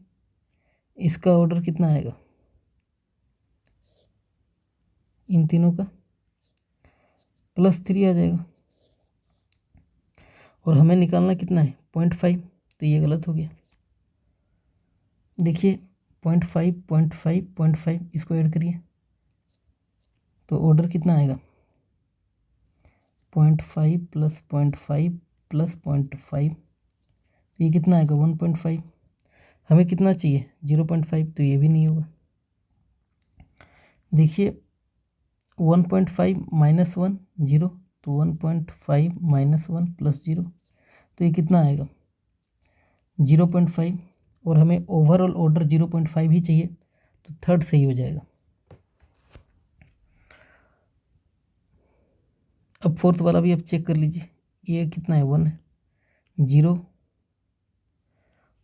इसका ऑर्डर कितना आएगा इन तीनों का +3 आ जाएगा, और हमें निकालना कितना है 0.5, तो ये गलत हो गया। देखिए 0.5 0.5 0.5 इसको ऐड करिए तो ऑर्डर कितना आएगा 0.5 + 0.5 + 0.5, ये कितना आएगा 1.5। हमें कितना चाहिए 0.5, तो ये भी नहीं होगा। देखिए 1.5 - 1 0, तो 1.5 - 1 + 0, तो ये कितना आएगा 0.5, और हमें ओवरऑल ऑर्डर 0.5 ही चाहिए, तो थर्ड सही हो जाएगा। अब फोर्थ वाला भी आप चेक कर लीजिए, ये कितना है 1 है 0,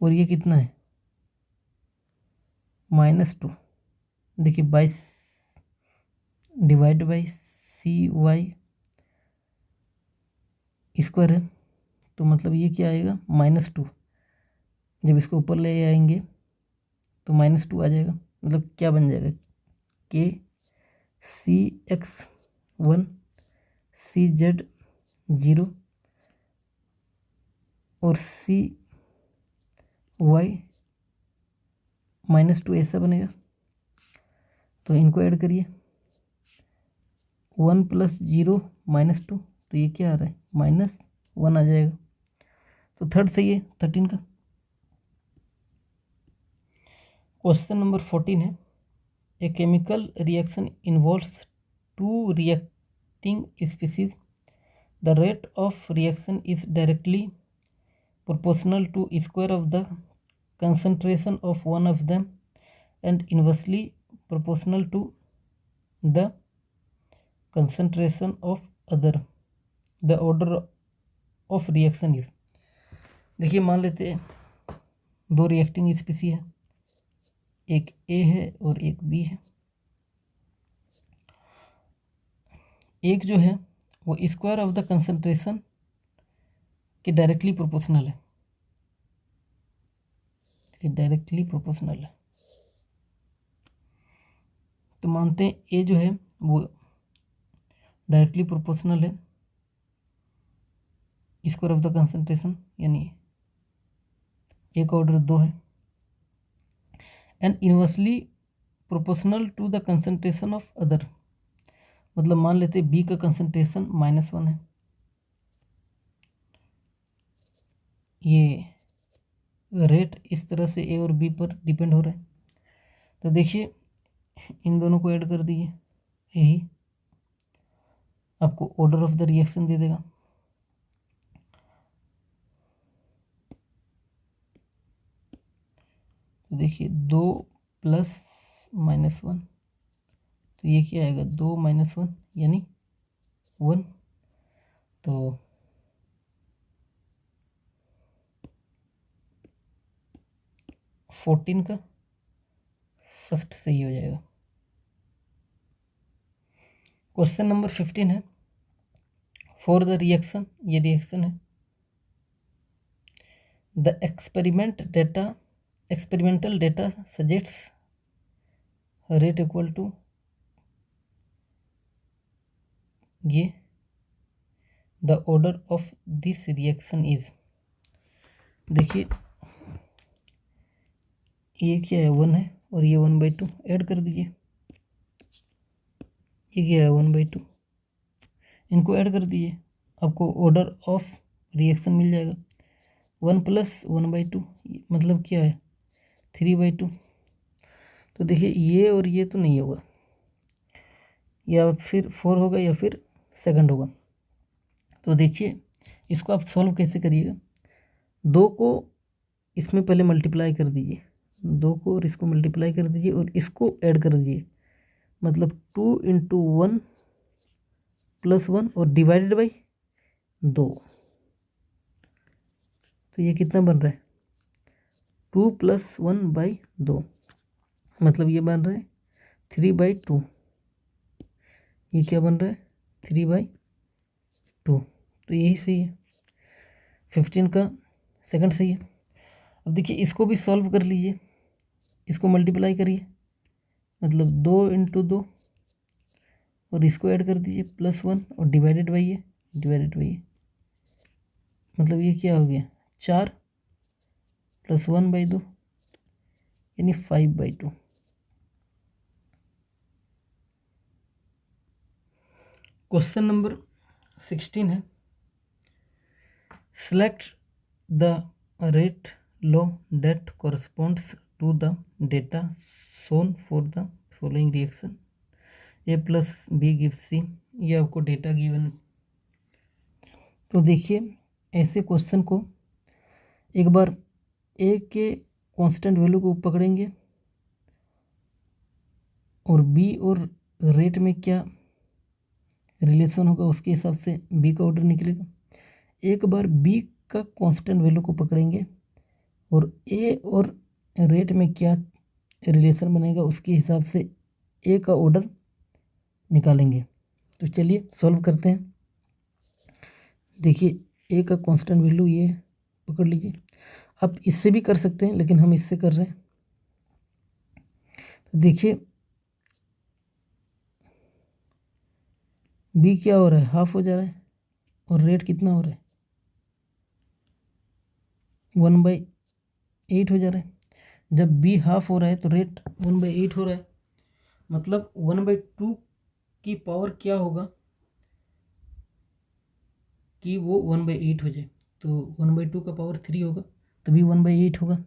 और ये कितना है -2, देखिए 22 डिवाइड बाई CY स्क्वायर है, तो मतलब ये क्या आएगा -2। जब इसको ऊपर ले आएंगे तो -2 आ जाएगा, मतलब क्या बन जाएगा KCX1 CZ0 और CY -2 ऐसा बनेगा। तो इनको ऐड करिए, 1 + 0 -2, तो ये क्या आ रहा है -1 आ जाएगा। तो थर्ड सही है 13 का। क्वेश्चन नंबर 14 है, a chemical reaction involves 2 reacting species, the rate of reaction is directly proportional to square of the concentration of one of them and inversely proportional to the concentration of other. The order of reaction is, देखिए मान लेते हैं 2 reacting स्पीसी है, एक ए है और एक B है। एक जो है वो स्क्वायर ऑफ द कंसंट्रेशन के डायरेक्टली प्रोपोर्शनल है, डायरेक्टली प्रोपोर्शनल है। तो मानते हैं ए जो है वो डायरेक्टली प्रोपोर्शनल है स्क्वायर ऑफ द कंसंट्रेशन, यानी ए का ऑर्डर 2 है, and inversely proportional to the concentration of other, मतलब मान लेते हैं बी का कंसंट्रेशन -1 है। ये रेट इस तरह से ए और बी पर डिपेंड हो रहा है। तो देखिए इन दोनों को ऐड कर दीजिए, यही आपको ऑर्डर ऑफ द रिएक्शन दे देगा। तो देखिए 2 + -1, तो ये क्या आएगा 2 - 1 यानी 1। तो फोर्टीन का फर्स्ट सही हो जाएगा। क्वेश्चन नंबर 15 है, फॉर द रिएक्शन, ये रिएक्शन है, the experimental data suggests rate equal to, ये the order of this reaction is, देखिए ये क्या है 1 है और ये 1/2 ऐड कर दीजिए, ये क्या है 1/2, इनको ऐड कर दीजिए, आपको ऑर्डर ऑफ रिएक्शन मिल जाएगा। 1 + 1/2 मतलब क्या है 3/2। तो देखिए ये और ये तो नहीं होगा, या फिर 4 होगा या फिर सेकंड होगा। तो देखिए इसको आप सॉल्व कैसे करिएगा, 2 को इसमें पहले मल्टीप्लाई कर दीजिए, 2 को और इसको मल्टीप्लाई कर दीजिए और इसको ऐड कर दीजिए, मतलब 2 × 1 + 1 और डिवाइडेड बाई 2। तो ये कितना बन रहा है 2 + 1/2, मतलब ये बन रहा है 3/2। ये क्या बन रहा है 3/2। तो यही सही है, 15 का सेकंड सही है। अब देखिए इसको भी सॉल्व कर लीजिए, इसको मल्टीप्लाई करिए, मतलब 2 × 2 और इसको ऐड कर दीजिए +1 और डिवाइडेड बाई ये, मतलब ये क्या हो गया 4 + 1/2 यानी 5/2। क्वेश्चन नंबर 16 है, select the rate law that corresponds to the data shown for the following reaction, A + B gives C, ये आपको डेटा गिवन। तो देखिए ऐसे क्वेश्चन को एक बार A के कांस्टेंट वैल्यू को पकड़ेंगे और B और रेट में क्या रिलेशन होगा उसके हिसाब से B का ऑर्डर निकलेगा। एक बार B का कांस्टेंट वैल्यू को पकड़ेंगे और A और रेट में क्या रिलेशन बनेगा उसके हिसाब से ए का ऑर्डर निकालेंगे। तो चलिए सॉल्व करते हैं। देखिए ए का कांस्टेंट वैल्यू ये पकड़ लीजिए। आप इससे भी कर सकते हैं लेकिन हम इससे कर रहे हैं। तो देखिए बी क्या हो रहा है, हाफ हो जा रहा है और रेट कितना हो रहा है 1/8 हो जा रहा है। जब बी हाफ हो रहा है तो रेट 1/8 हो रहा है, मतलब 1/2 की पावर क्या होगा कि वो 1/8 हो जाए। तो 1/2 का पावर 3 होगा तभी 1/8 होगा।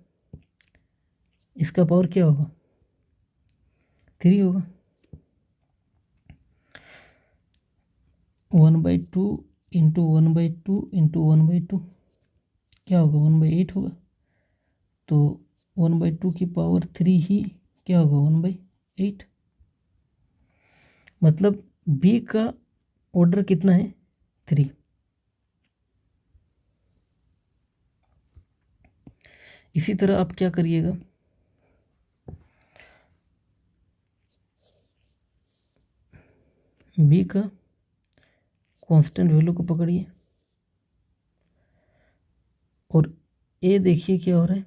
इसका पावर क्या होगा 3 होगा। 1/2 इंटू 1/2 इंटू 1/2 क्या होगा 1/8 होगा। तो 1/2 की पावर 3 ही क्या होगा 1/8। मतलब बी का ऑर्डर कितना है 3। इसी तरह आप क्या करिएगा, बी का कांस्टेंट वैल्यू को पकड़िए और ए देखिए क्या हो रहा है,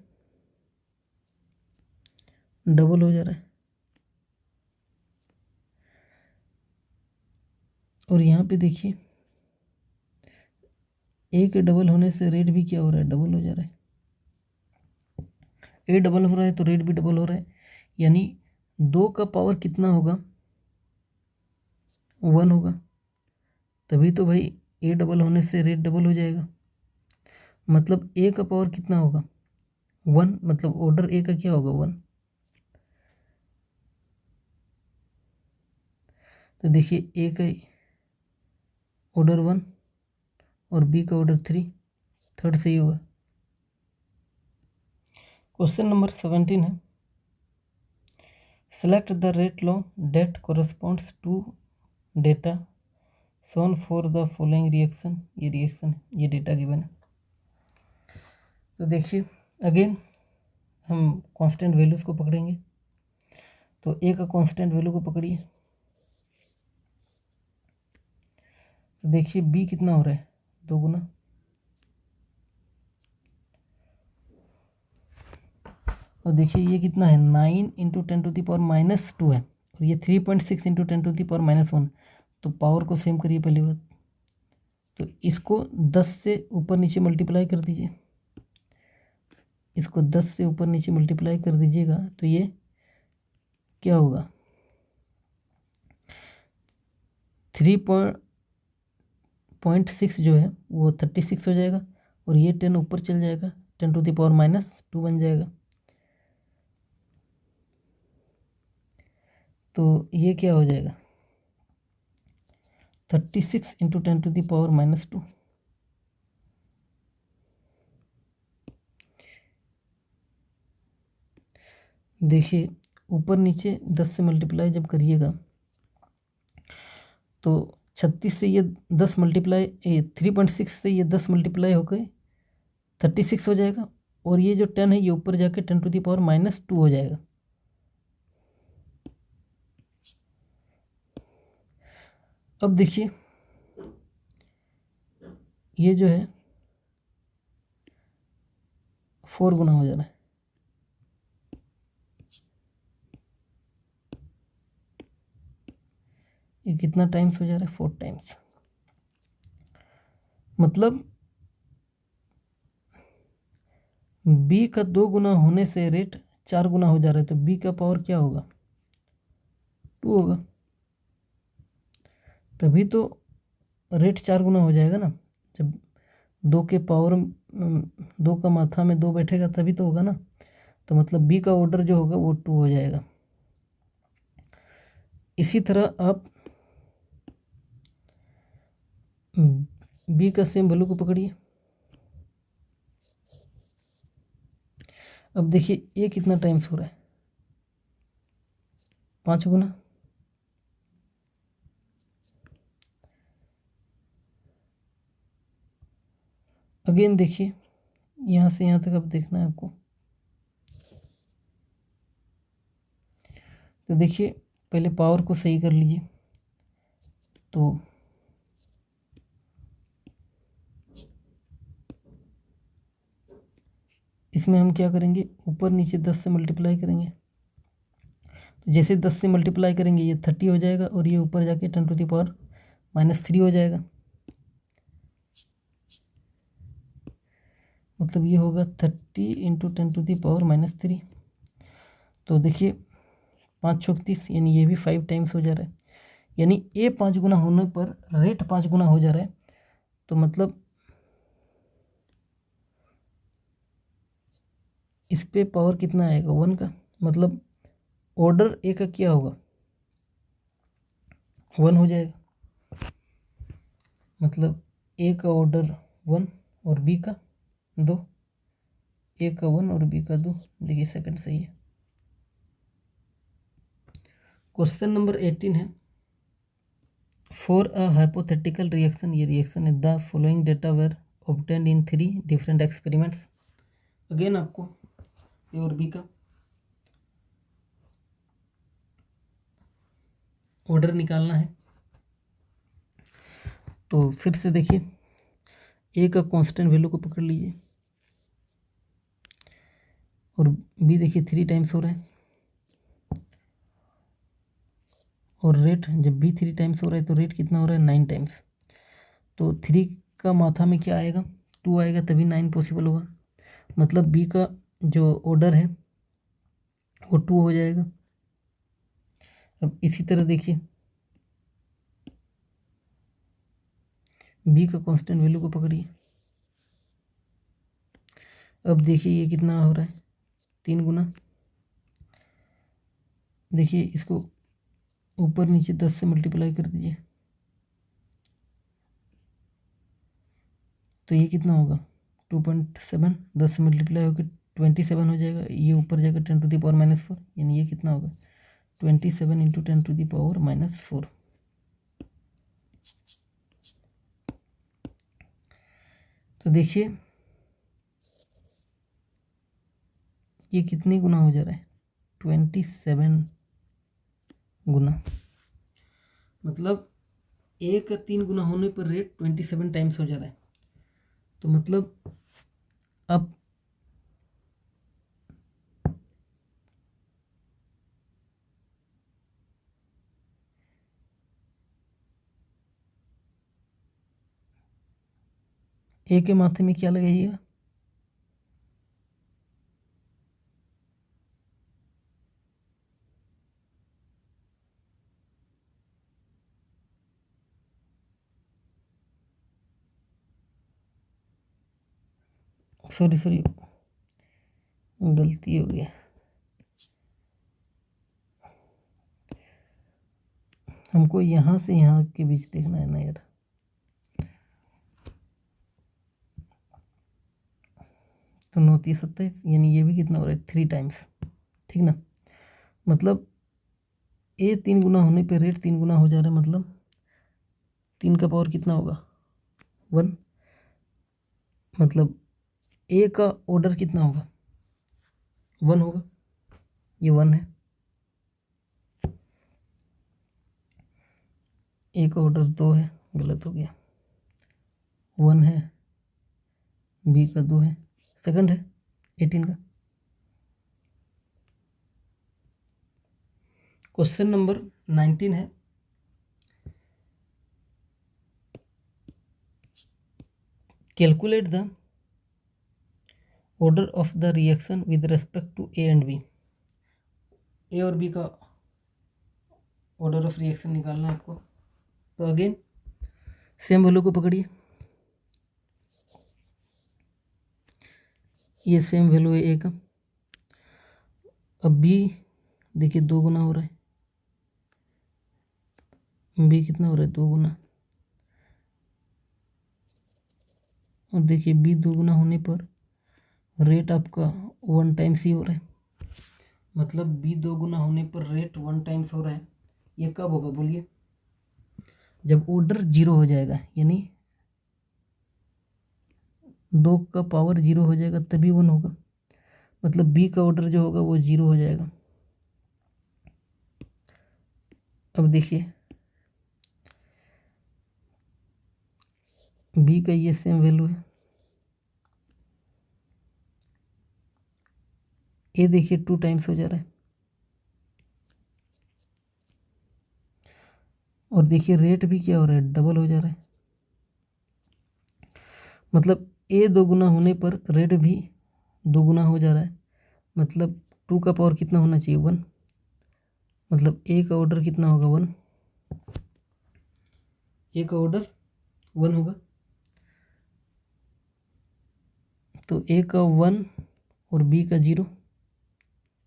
डबल हो जा रहा है। और यहाँ पे देखिए ए के डबल होने से रेट भी क्या हो रहा है, डबल हो जा रहा है। ए डबल हो रहा है तो रेट भी डबल हो रहा है, यानी 2 का पावर कितना होगा 1 होगा। तभी तो भाई ए डबल होने से रेट डबल हो जाएगा। मतलब ए का पावर कितना होगा 1, मतलब ऑर्डर ए का क्या होगा 1। तो देखिए ए का ऑर्डर 1 और बी का ऑर्डर 3, थर्ड सही होगा। क्वेश्चन नंबर 17 है, select the rate law that corresponds to data shown for the following reaction. ये रिएक्शन ये डेटा गिवन है। तो देखिए अगेन हम कांस्टेंट वैल्यूज को पकड़ेंगे। तो ए का कांस्टेंट वैल्यू को पकड़िए। तो देखिए बी कितना हो रहा है 2 गुना, और देखिए ये कितना है 9 इंटू 10⁻⁻2 है और ये 3.6 इंटू 10⁻⁻1। तो पावर को सेम करिए पहली बात। तो इसको 10 से ऊपर नीचे मल्टीप्लाई कर दीजिए, इसको 10 से ऊपर नीचे मल्टीप्लाई कर दीजिएगा तो ये क्या होगा 3.6 जो है वो 36 हो जाएगा और ये 10 ऊपर चल जाएगा 10⁻⁻2 बन जाएगा। तो ये क्या हो जाएगा 36 इंटू 10⁻⁻2। देखिए ऊपर नीचे 10 से मल्टीप्लाई जब करिएगा तो 36 से ये 10 मल्टीप्लाई 3.6 से ये 10 मल्टीप्लाई होकर 36 हो जाएगा और ये जो 10 है ये ऊपर जाके 10⁻⁻2 हो जाएगा। अब देखिए ये जो है 4 गुना हो जा रहा है। ये कितना टाइम्स हो जा रहा है 4 टाइम्स। मतलब बी का 2 गुना होने से रेट 4 गुना हो जा रहा है। तो बी का पावर क्या होगा 2 होगा, तभी तो रेट 4 गुना हो जाएगा ना। जब 2 के पावर 2 का माथा में 2 बैठेगा तभी तो होगा ना। तो मतलब बी का ऑर्डर जो होगा वो 2 हो जाएगा। इसी तरह आप बी का सेम वैल्यू को पकड़िए। अब देखिए ये कितना टाइम्स हो रहा है 5 गुना। अगेन देखिए यहाँ से यहाँ तक अब देखना है आपको। तो देखिए पहले पावर को सही कर लीजिए। तो इसमें हम क्या करेंगे, ऊपर नीचे 10 से मल्टीप्लाई करेंगे। तो जैसे 10 से मल्टीप्लाई करेंगे ये 30 हो जाएगा और ये ऊपर जाके 10⁻³ हो जाएगा। मतलब ये होगा 30 × 10⁻³ तो देखिए 5 × 30 यानी ये भी 5 टाइम्स हो जा रहा है, यानी ए 5 गुना होने पर रेट 5 गुना हो जा रहा है। तो मतलब इस पे पावर कितना आएगा 1 का, मतलब ऑर्डर ए का क्या होगा 1 हो जाएगा। मतलब ए का ऑर्डर 1 और बी का 2, ए का 1 और बी का 2। देखिए सेकंड सही है। क्वेश्चन नंबर 18 है, फॉर अ हाइपोथेटिकल रिएक्शन, ये रिएक्शन है, the following data were obtained in 3 different experiments. Again आपको ए और बी का ऑर्डर निकालना है। तो फिर से देखिए ए का कांस्टेंट वैल्यू को पकड़ लीजिए और बी देखिए 3 टाइम्स हो रहा है, और रेट जब बी 3 टाइम्स हो रहा है तो रेट कितना हो रहा है 9 टाइम्स। तो 3 का माथा में क्या आएगा 2 आएगा, तभी 9 पॉसिबल होगा। मतलब बी का जो ऑर्डर है वो 2 हो जाएगा। अब इसी तरह देखिए बी का कांस्टेंट वैल्यू को पकड़िए। अब देखिए ये कितना हो रहा है 3 गुना। देखिए इसको ऊपर नीचे 10 से मल्टीप्लाई कर दीजिए तो ये कितना होगा 2.7, 10 से मल्टीप्लाई होकर 27 हो जाएगा। ये ऊपर जाकर 10⁻⁻4 यानी ये कितना होगा 27 × 10⁻⁻4। तो देखिए ये कितने गुना हो जा रहा है 27 गुना। मतलब ए का 3 गुना होने पर रेट 27 टाइम्स हो जा रहा है। तो मतलब अब ए के माथे में क्या लगाइएगा सॉरी गलती हो गया, हमको यहाँ से यहाँ के बीच देखना है ना यार। तो 9 × 27 यानी ये भी कितना हो रहा है 3 टाइम्स, ठीक ना। मतलब ए 3 गुना होने पे रेट 3 गुना हो जा रहा है, मतलब 3 का पावर कितना होगा 1। मतलब ए का ऑर्डर कितना होगा 1 होगा, ये 1 है। ए का ऑर्डर 2 है, गलत हो गया, 1 है। बी का 2 है, सेकंड है 18 का। क्वेश्चन नंबर 19 है, calculate the order of the reaction with respect to A and B. A और बी का ऑर्डर ऑफ रिएक्शन निकालना है आपको। तो अगेन सेम वैल्यू को पकड़िए, ये सेम वैल्यू है ए का। अब बी देखिए 2 गुना हो रहा है, बी कितना हो रहा है 2 गुना। और देखिए बी 2 गुना होने पर रेट आपका 1 टाइम्स ही हो रहा है। मतलब बी 2 गुना होने पर रेट 1 टाइम्स हो रहा है। ये कब होगा बोलिए, जब ऑर्डर 0 हो जाएगा, यानी 2 का पावर 0 हो जाएगा तभी 1 होगा। मतलब बी का ऑर्डर जो होगा वो 0 हो जाएगा। अब देखिए बी का ये सेम वैल्यू है, ए देखिए 2 टाइम्स हो जा रहा है, और देखिए रेट भी क्या हो रहा है, डबल हो जा रहा है। मतलब ए 2 गुना होने पर रेट भी 2 गुना हो जा रहा है। मतलब 2 का पावर कितना होना चाहिए, 1। मतलब ए का ऑर्डर कितना होगा, 1। ए का ऑर्डर 1 होगा। तो ए का 1 और बी का 0,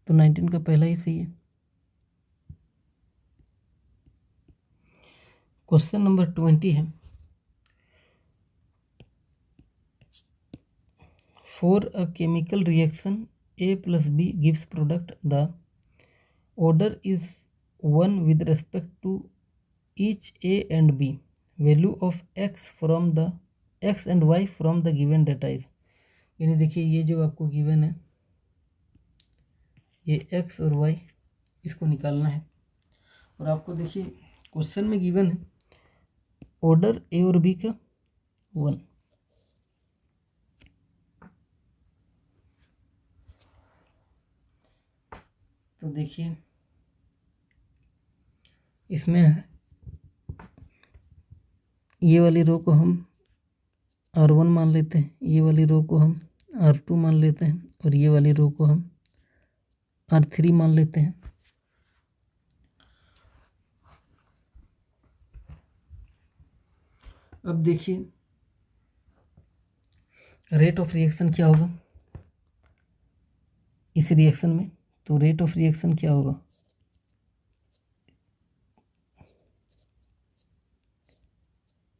तो 19 का पहला ही सही है। क्वेश्चन नंबर 20 है, for a chemical reaction A plus B gives product, the order is 1 with respect to each A and B. Value of x and y from the given data is, यानी देखिए ये जो आपको given है, ये x और y, इसको निकालना है। और आपको देखिए क्वेश्चन में गिवन है ऑर्डर ए और बी का 1। तो देखिए इसमें ये वाली रो को हम R1 मान लेते हैं, ये वाली रो को हम R2 मान लेते हैं, और ये वाली रो को हम R3 मान लेते हैं। अब देखिए रेट ऑफ रिएक्शन क्या होगा इस रिएक्शन में। तो रेट ऑफ रिएक्शन क्या होगा,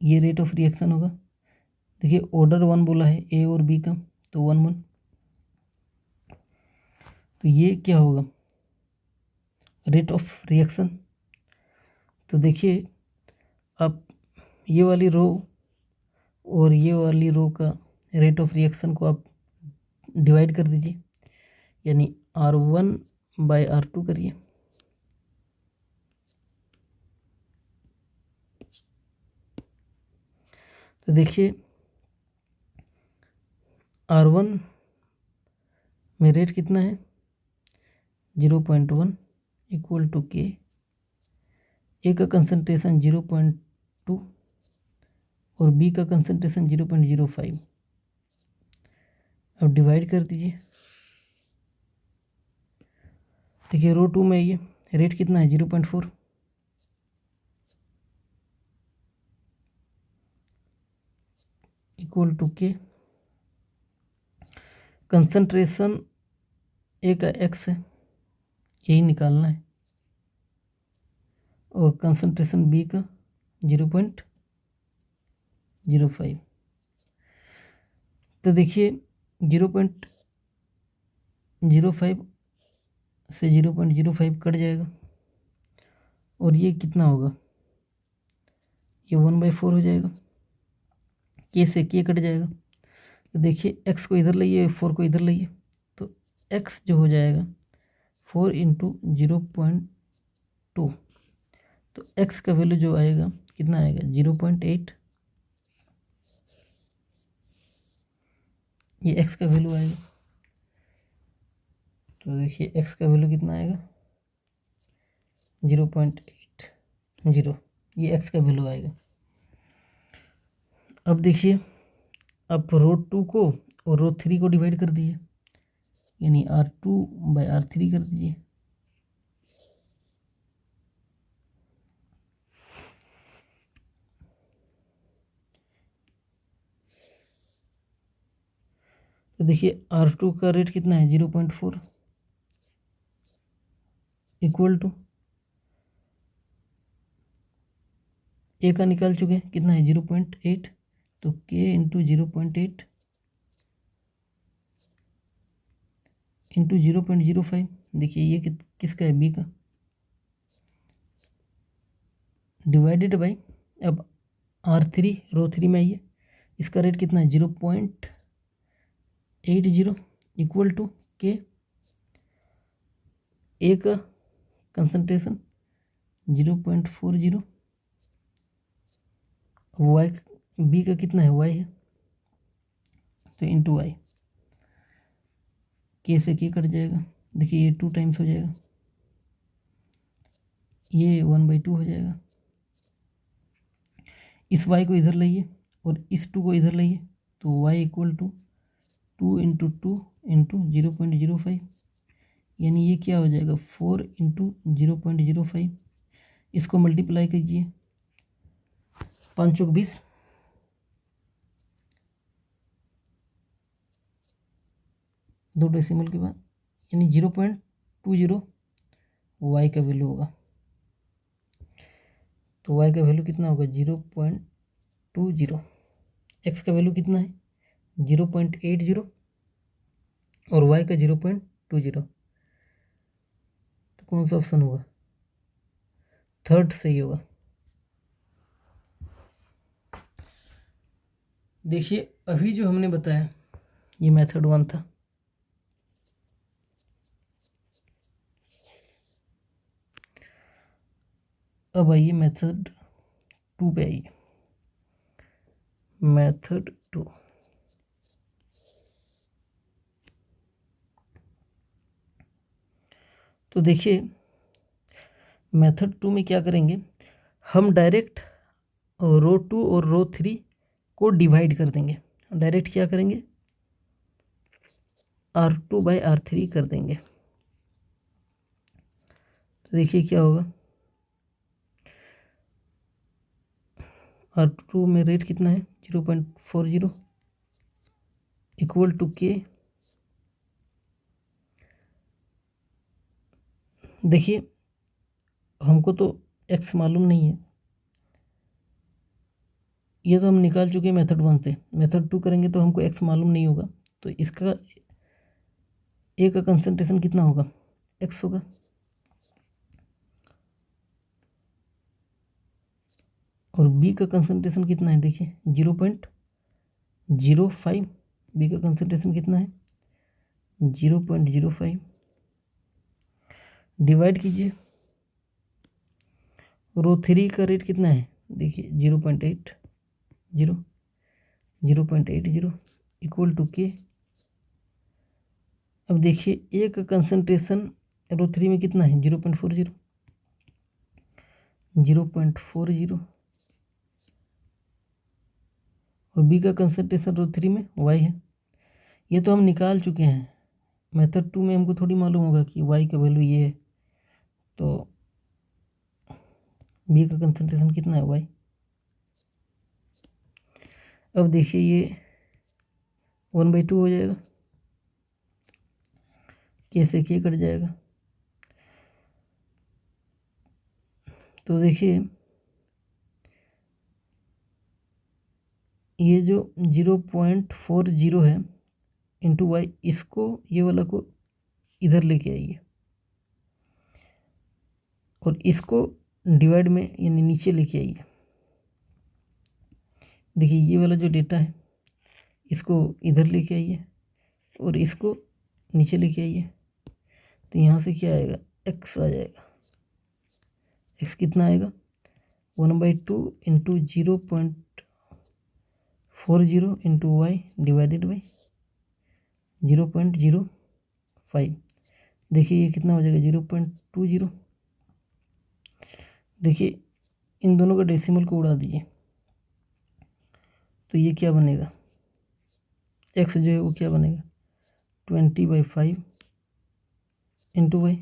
ये रेट ऑफ रिएक्शन होगा। देखिए ऑर्डर 1 बोला है ए और बी का, तो 1 1। तो ये क्या होगा, रेट ऑफ रिएक्शन। तो देखिए आप ये वाली रो और ये वाली रो का रेट ऑफ रिएक्शन को आप डिवाइड कर दीजिए, यानी R1/R2 करिए। तो देखिए R1 में रेट कितना है, 0.1 इक्वल टू के, ए का कंसंट्रेशन 0.2 और बी का कंसंट्रेशन 0.05। अब डिवाइड कर दीजिए। देखिए रो 2 में ये रेट कितना है, 0.4, इक्वल टू के, कंसंट्रेशन ए का x है, यही निकालना है, और कंसंट्रेशन बी का 0.05। तो देखिए 0.05 से 0.05 कट जाएगा, और ये कितना होगा, ये 1/4 हो जाएगा। के से के कट जाएगा। तो देखिए x को इधर लाइए, 4 को इधर लाइए, तो x जो हो जाएगा 4 × 0.2। तो x का वैल्यू जो आएगा कितना आएगा, 0.8। ये x का वैल्यू आएगा। तो देखिए x का वैल्यू कितना आएगा, 0.80, ये x का वैल्यू आएगा। अब देखिए आप रो 2 को और रो 3 को डिवाइड कर दीजिए, यानी R2/R3 कर दीजिए। तो देखिए R2 का रेट कितना है, 0.4 इक्वल टू ए का निकाल चुके हैं, कितना है 0.8। तो k × 0.8 × 0.05। देखिए ये किसका है, बी का, डिवाइडेड बाई, अब R3 रो 3 में आइए, इसका रेट कितना है, 0.80 इक्वल टू के, ए का कंसंट्रेशन 0.40, वाई बी का कितना है, वाई है, तो इंटू वाई, के से के कट जाएगा, देखिए ये 2 टाइम्स हो जाएगा, ये 1/2 हो जाएगा। इस y को इधर लाइए और इस 2 को इधर लाइए, तो y equal to 2 into 2 into 0.05, यानी ये क्या हो जाएगा 4 इंटू 0.05। इसको मल्टीप्लाई कीजिए, 5 चौक 20, दो डेसिमल के बाद, यानी 0.20 y का वैल्यू होगा। तो y का वैल्यू कितना होगा 0.20, x का वैल्यू कितना है 0.80 और y का 0.20, तो कौन सा ऑप्शन होगा, थर्ड सही होगा। देखिए अभी जो हमने बताया ये मेथड 1 था। अब आइए मेथड 2 पे आइए, मेथड 2। तो देखिए मेथड 2 में क्या करेंगे, हम डायरेक्ट रो 2 और रो 3 को डिवाइड कर देंगे। डायरेक्ट क्या करेंगे, R2/R3 कर देंगे। तो देखिए क्या होगा, R2 में रेट कितना है 0.40 इक्वल टू के। देखिए हमको तो x मालूम नहीं है, ये तो हम निकाल चुके हैं मेथड 1 से। मेथड 2 करेंगे तो हमको x मालूम नहीं होगा, तो इसका a का कंसंट्रेशन कितना होगा, x होगा। और b का कंसंट्रेशन कितना है, देखिए 0.05, बी का कंसंट्रेशन कितना है 0.05। डिवाइड कीजिए, रो 3 का रेट कितना है, देखिए 0.80 इक्वल टू के। अब देखिए ए का कंसंट्रेशन रो 3 में कितना है 0.40 और बी का कंसंट्रेशन रो 3 में वाई है। ये तो हम निकाल चुके हैं, मेथड 2 में हमको थोड़ी मालूम होगा कि वाई का वैल्यू ये है, तो बी का कंसंट्रेशन कितना है वाई। अब देखिए ये 1/2 हो जाएगा, के से के कट जाएगा, तो देखिए ये जो 0.40 है इंटू वाई, इसको ये वाला को इधर लेके आइए और इसको डिवाइड में यानी नीचे लेके आइए। देखिए ये वाला जो डेटा है इसको इधर लेके आइए और इसको नीचे लेके आइए, तो यहाँ से क्या आएगा x आ जाएगा। x कितना आएगा 1/2 into 0.40 into y divided by 0.05। देखिए ये कितना हो जाएगा 0.20। देखिए इन दोनों का डेसिमल को उड़ा दीजिए, तो ये क्या बनेगा, x जो है वो क्या बनेगा 20/5 इंटू वाई,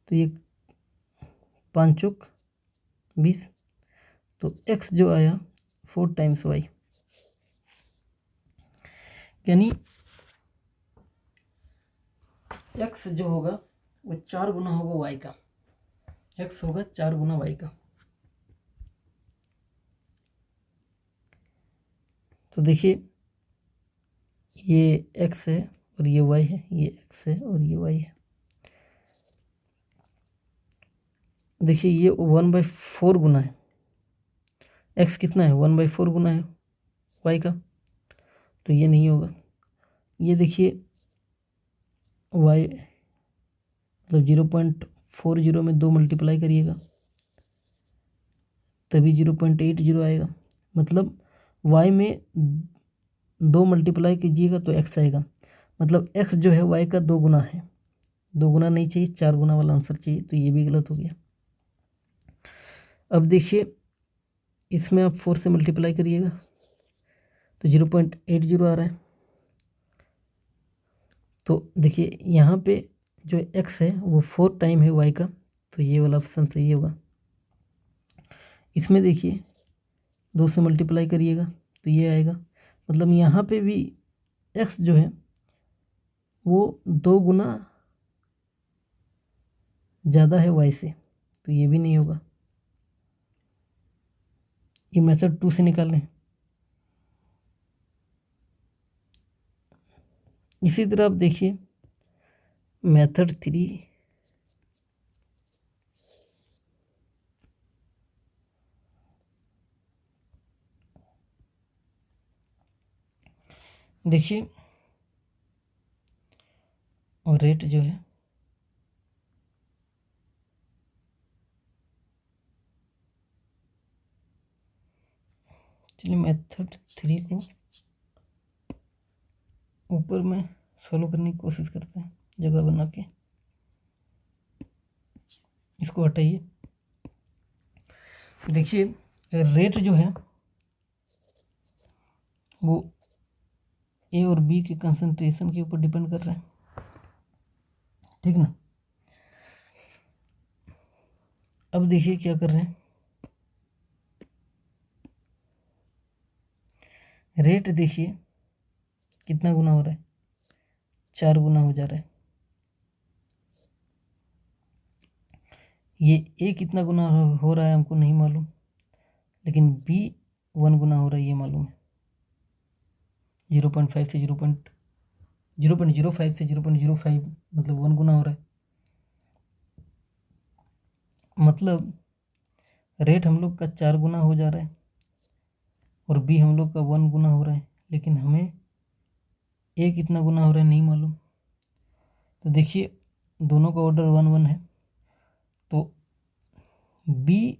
तो ये 5 चौक 20, तो x जो आया 4 टाइम्स y, यानी x जो होगा वो 4 गुना होगा y का, x होगा 4 गुना y का। तो देखिए ये x है और ये y है, ये x है और ये y है। देखिए ये 1/4 गुना है, x कितना है 1/4 गुना है y का, तो ये नहीं होगा। ये देखिए y मतलब 0.40 में 2 मल्टीप्लाई करिएगा तभी 0.80 आएगा। मतलब y में 2 मल्टीप्लाई कीजिएगा तो x आएगा। मतलब x जो है y का 2 गुना है। 2 गुना नहीं चाहिए, 4 गुना वाला आंसर चाहिए, तो ये भी गलत हो गया। अब देखिए इसमें आप 4 से मल्टीप्लाई करिएगा तो 0.80 आ रहा है। तो देखिए यहाँ पे जो x है वो 4 टाइम है y का, तो ये वाला ऑप्शन सही होगा। इसमें देखिए 2 से मल्टीप्लाई करिएगा तो ये आएगा। मतलब यहाँ पे भी x जो है वो 2 गुना ज़्यादा है y से, तो ये भी नहीं होगा। ये मेथड 2 से निकाल लें। इसी तरह आप देखिए मेथड 3, देखिए और रेट जो है चलिए मेथड 3 को ऊपर में सॉल्व करने की कोशिश करते हैं जगह बना के। इसको हटाइए। देखिए रेट जो है वो ए और बी के कंसंट्रेशन के ऊपर डिपेंड कर रहा है, ठीक ना। अब देखिए क्या कर रहे हैं, रेट देखिए कितना गुना हो रहा है, 4 गुना हो जा रहा है। ये ए कितना गुना हो रहा है हमको नहीं मालूम, लेकिन बी 1 गुना हो रहा है ये मालूम है। 0.5 से 0.05 से 0.05 मतलब 1 गुना हो रहा है। मतलब रेट हम लोग का 4 गुना हो जा रहा है और बी हम लोग का 1 गुना हो रहा है, लेकिन हमें ए कितना गुना हो रहा है नहीं मालूम। तो देखिए दोनों का ऑर्डर 1-1 है, तो बी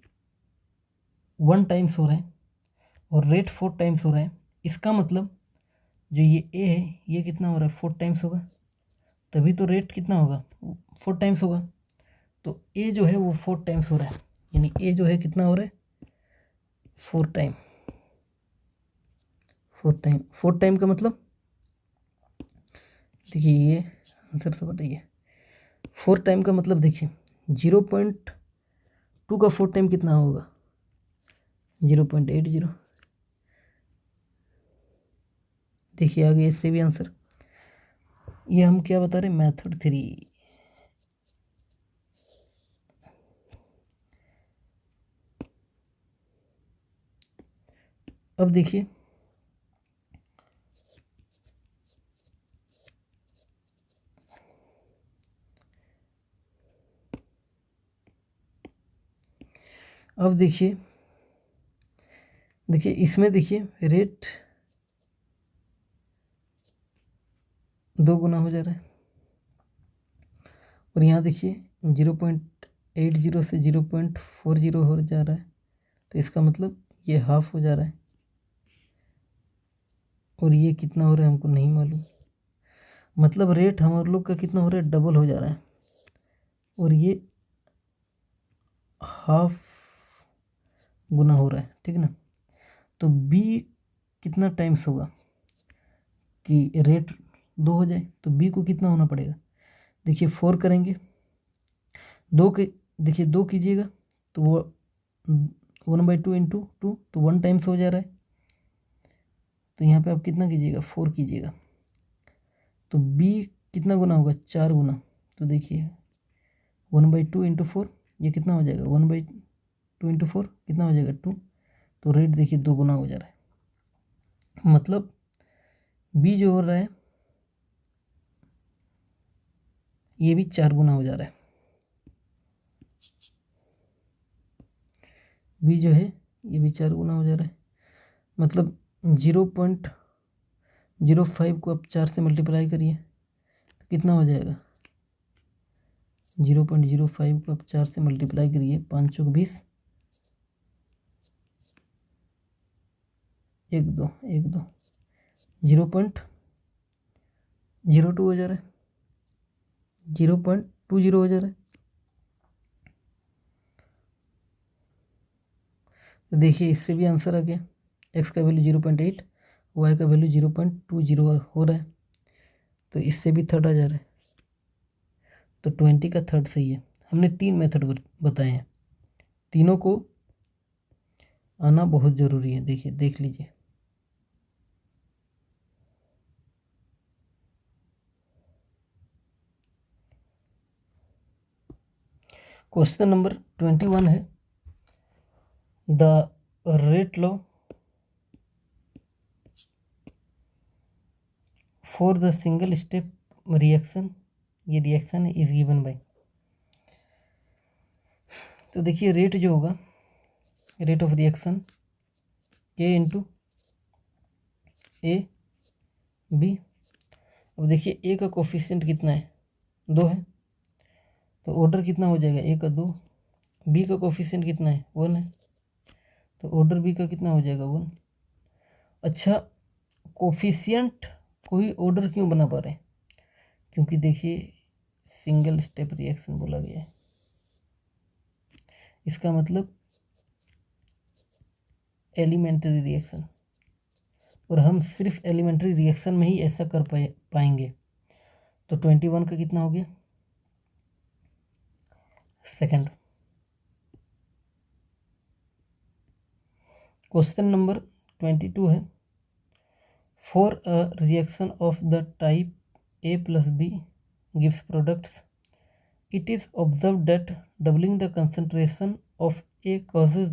1 टाइम्स हो रहा है और रेट 4 टाइम्स हो रहा है। इसका मतलब जो ये ए है ये कितना हो रहा है, 4 टाइम्स होगा, तभी तो रेट कितना होगा, 4 टाइम्स होगा। तो ए जो है वो 4 टाइम्स हो रहा है, यानी ए जो है कितना हो रहा है, 4 टाइम। 4 टाइम का मतलब देखिए ये आंसर से बताइए। 4 टाइम का मतलब देखिए 0.2 का 4 टाइम कितना होगा, 0.80। देखिए आगे इससे भी आंसर। ये हम क्या बता रहे हैं, मेथड 3। अब देखिए देखिए इसमें देखिए रेट 2 गुना हो जा रहा है और यहाँ देखिए 0.80 से 0.40 हो जा रहा है, तो इसका मतलब ये हाफ हो जा रहा है और ये कितना हो रहा है हमको नहीं मालूम। मतलब रेट हमारे लोग का कितना हो रहा है, डबल हो जा रहा है और ये हाफ गुना हो रहा है, ठीक ना। तो बी कितना टाइम्स होगा कि रेट 2 हो जाए, तो बी को कितना होना पड़ेगा, देखिए 4 करेंगे, 2 के देखिए 2 कीजिएगा तो वो 1/2 इंटू 2 तो 1 टाइम्स हो जा रहा है। तो यहाँ पे आप कितना कीजिएगा, 4 कीजिएगा, तो बी कितना गुना होगा, 4 गुना। तो देखिए 1/2 इंटू 4 ये कितना हो जाएगा, 1/2 इंटू 4 कितना हो जाएगा, 2। तो रेट देखिए 2 गुना हो जा रहा है। मतलब बी जो हो रहा है ये भी 4 गुना हो जा रहा है। बी जो है ये भी 4 गुना हो जा रहा है। मतलब 0.05 को आप 4 से मल्टीप्लाई करिए तो कितना हो जाएगा, 0.05 को आप 4 से मल्टीप्लाई करिए, 5 चौक 20, 1 2 1 2, 0.02 हो जा रहा है, 0.20 हो जा रहा है। तो देखिए इससे भी आंसर आ गया, x का वैल्यू 0.8, y का वैल्यू 0.20 हो रहा है, तो इससे भी थर्ड आ जा रहा है। तो 20 का थर्ड सही है। हमने 3 मेथड बताए हैं, तीनों को आना बहुत ज़रूरी है। देखिए देख लीजिए। क्वेश्चन नंबर 21 है, the rate law for the single step reaction, ये रिएक्शन है, इज गिवन बाय। तो देखिए रेट जो होगा, रेट ऑफ रिएक्शन के इंटू ए बी। अब देखिए ए का कोफिशिएंट कितना है, 2 है, तो ऑर्डर कितना हो जाएगा, ए का 2। बी का कोफिशिएंट कितना है, 1 है, तो ऑर्डर बी का कितना हो जाएगा, 1। अच्छा, कोफिशिएंट को ही ऑर्डर क्यों बना पा रहे हैं, क्योंकि देखिए सिंगल स्टेप रिएक्शन बोला गया है, इसका मतलब एलिमेंट्री रिएक्शन, और हम सिर्फ एलिमेंट्री रिएक्शन में ही ऐसा कर पाएंगे। तो 21 का कितना हो गया, सेकंड। क्वेश्चन नंबर 22 है, for a reaction of the type A plus B gives products, it is observed that doubling the concentration of A causes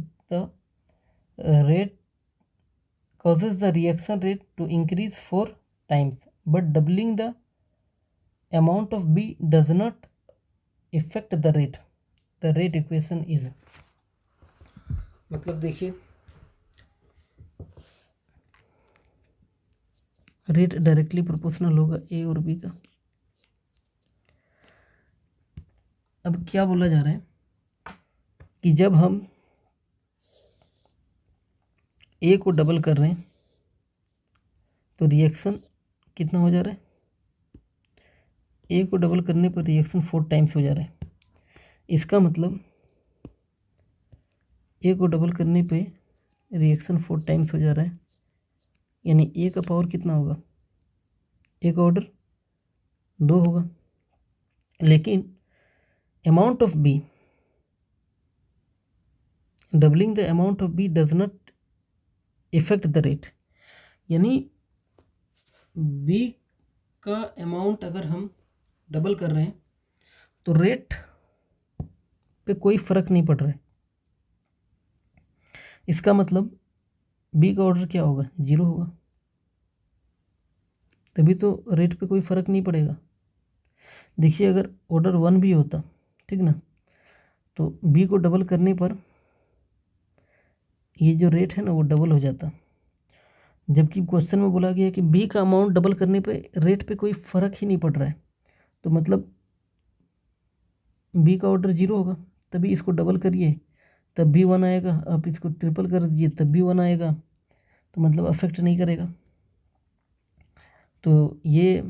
the reaction rate to increase 4 times, but doubling the amount of B does not affect the rate. The rate equation is, मतलब देखिए rate directly proportional होगा ए और B का। अब क्या बोला जा रहा है कि जब हम ए को डबल कर रहे हैं तो रिएक्शन कितना हो जा रहा है, ए को डबल करने पर रिएक्शन 4 टाइम्स हो जा रहा है। इसका मतलब ए को डबल करने पे रिएक्शन 4 टाइम्स हो जा रहा है, यानी ए का पावर कितना होगा, ए का ऑर्डर 2 होगा, लेकिन amount of B, doubling the amount of B does not effect the rate, यानी बी का अमाउंट अगर हम डबल कर रहे हैं तो रेट पे कोई फर्क नहीं पड़ रहा है। इसका मतलब बी का ऑर्डर क्या होगा, 0 होगा, तभी तो रेट पे कोई फर्क नहीं पड़ेगा। देखिए अगर ऑर्डर 1 भी होता, ठीक ना, तो बी को डबल करने पर ये जो रेट है ना वो डबल हो जाता, जबकि क्वेश्चन में बोला गया है कि बी का अमाउंट डबल करने पे रेट पे कोई फ़र्क ही नहीं पड़ रहा है, तो मतलब बी का ऑर्डर 0 होगा, तभी इसको डबल करिए तब भी 1 आएगा, आप इसको ट्रिपल कर दीजिए तब भी 1 आएगा, तो मतलब अफेक्ट नहीं करेगा। तो ये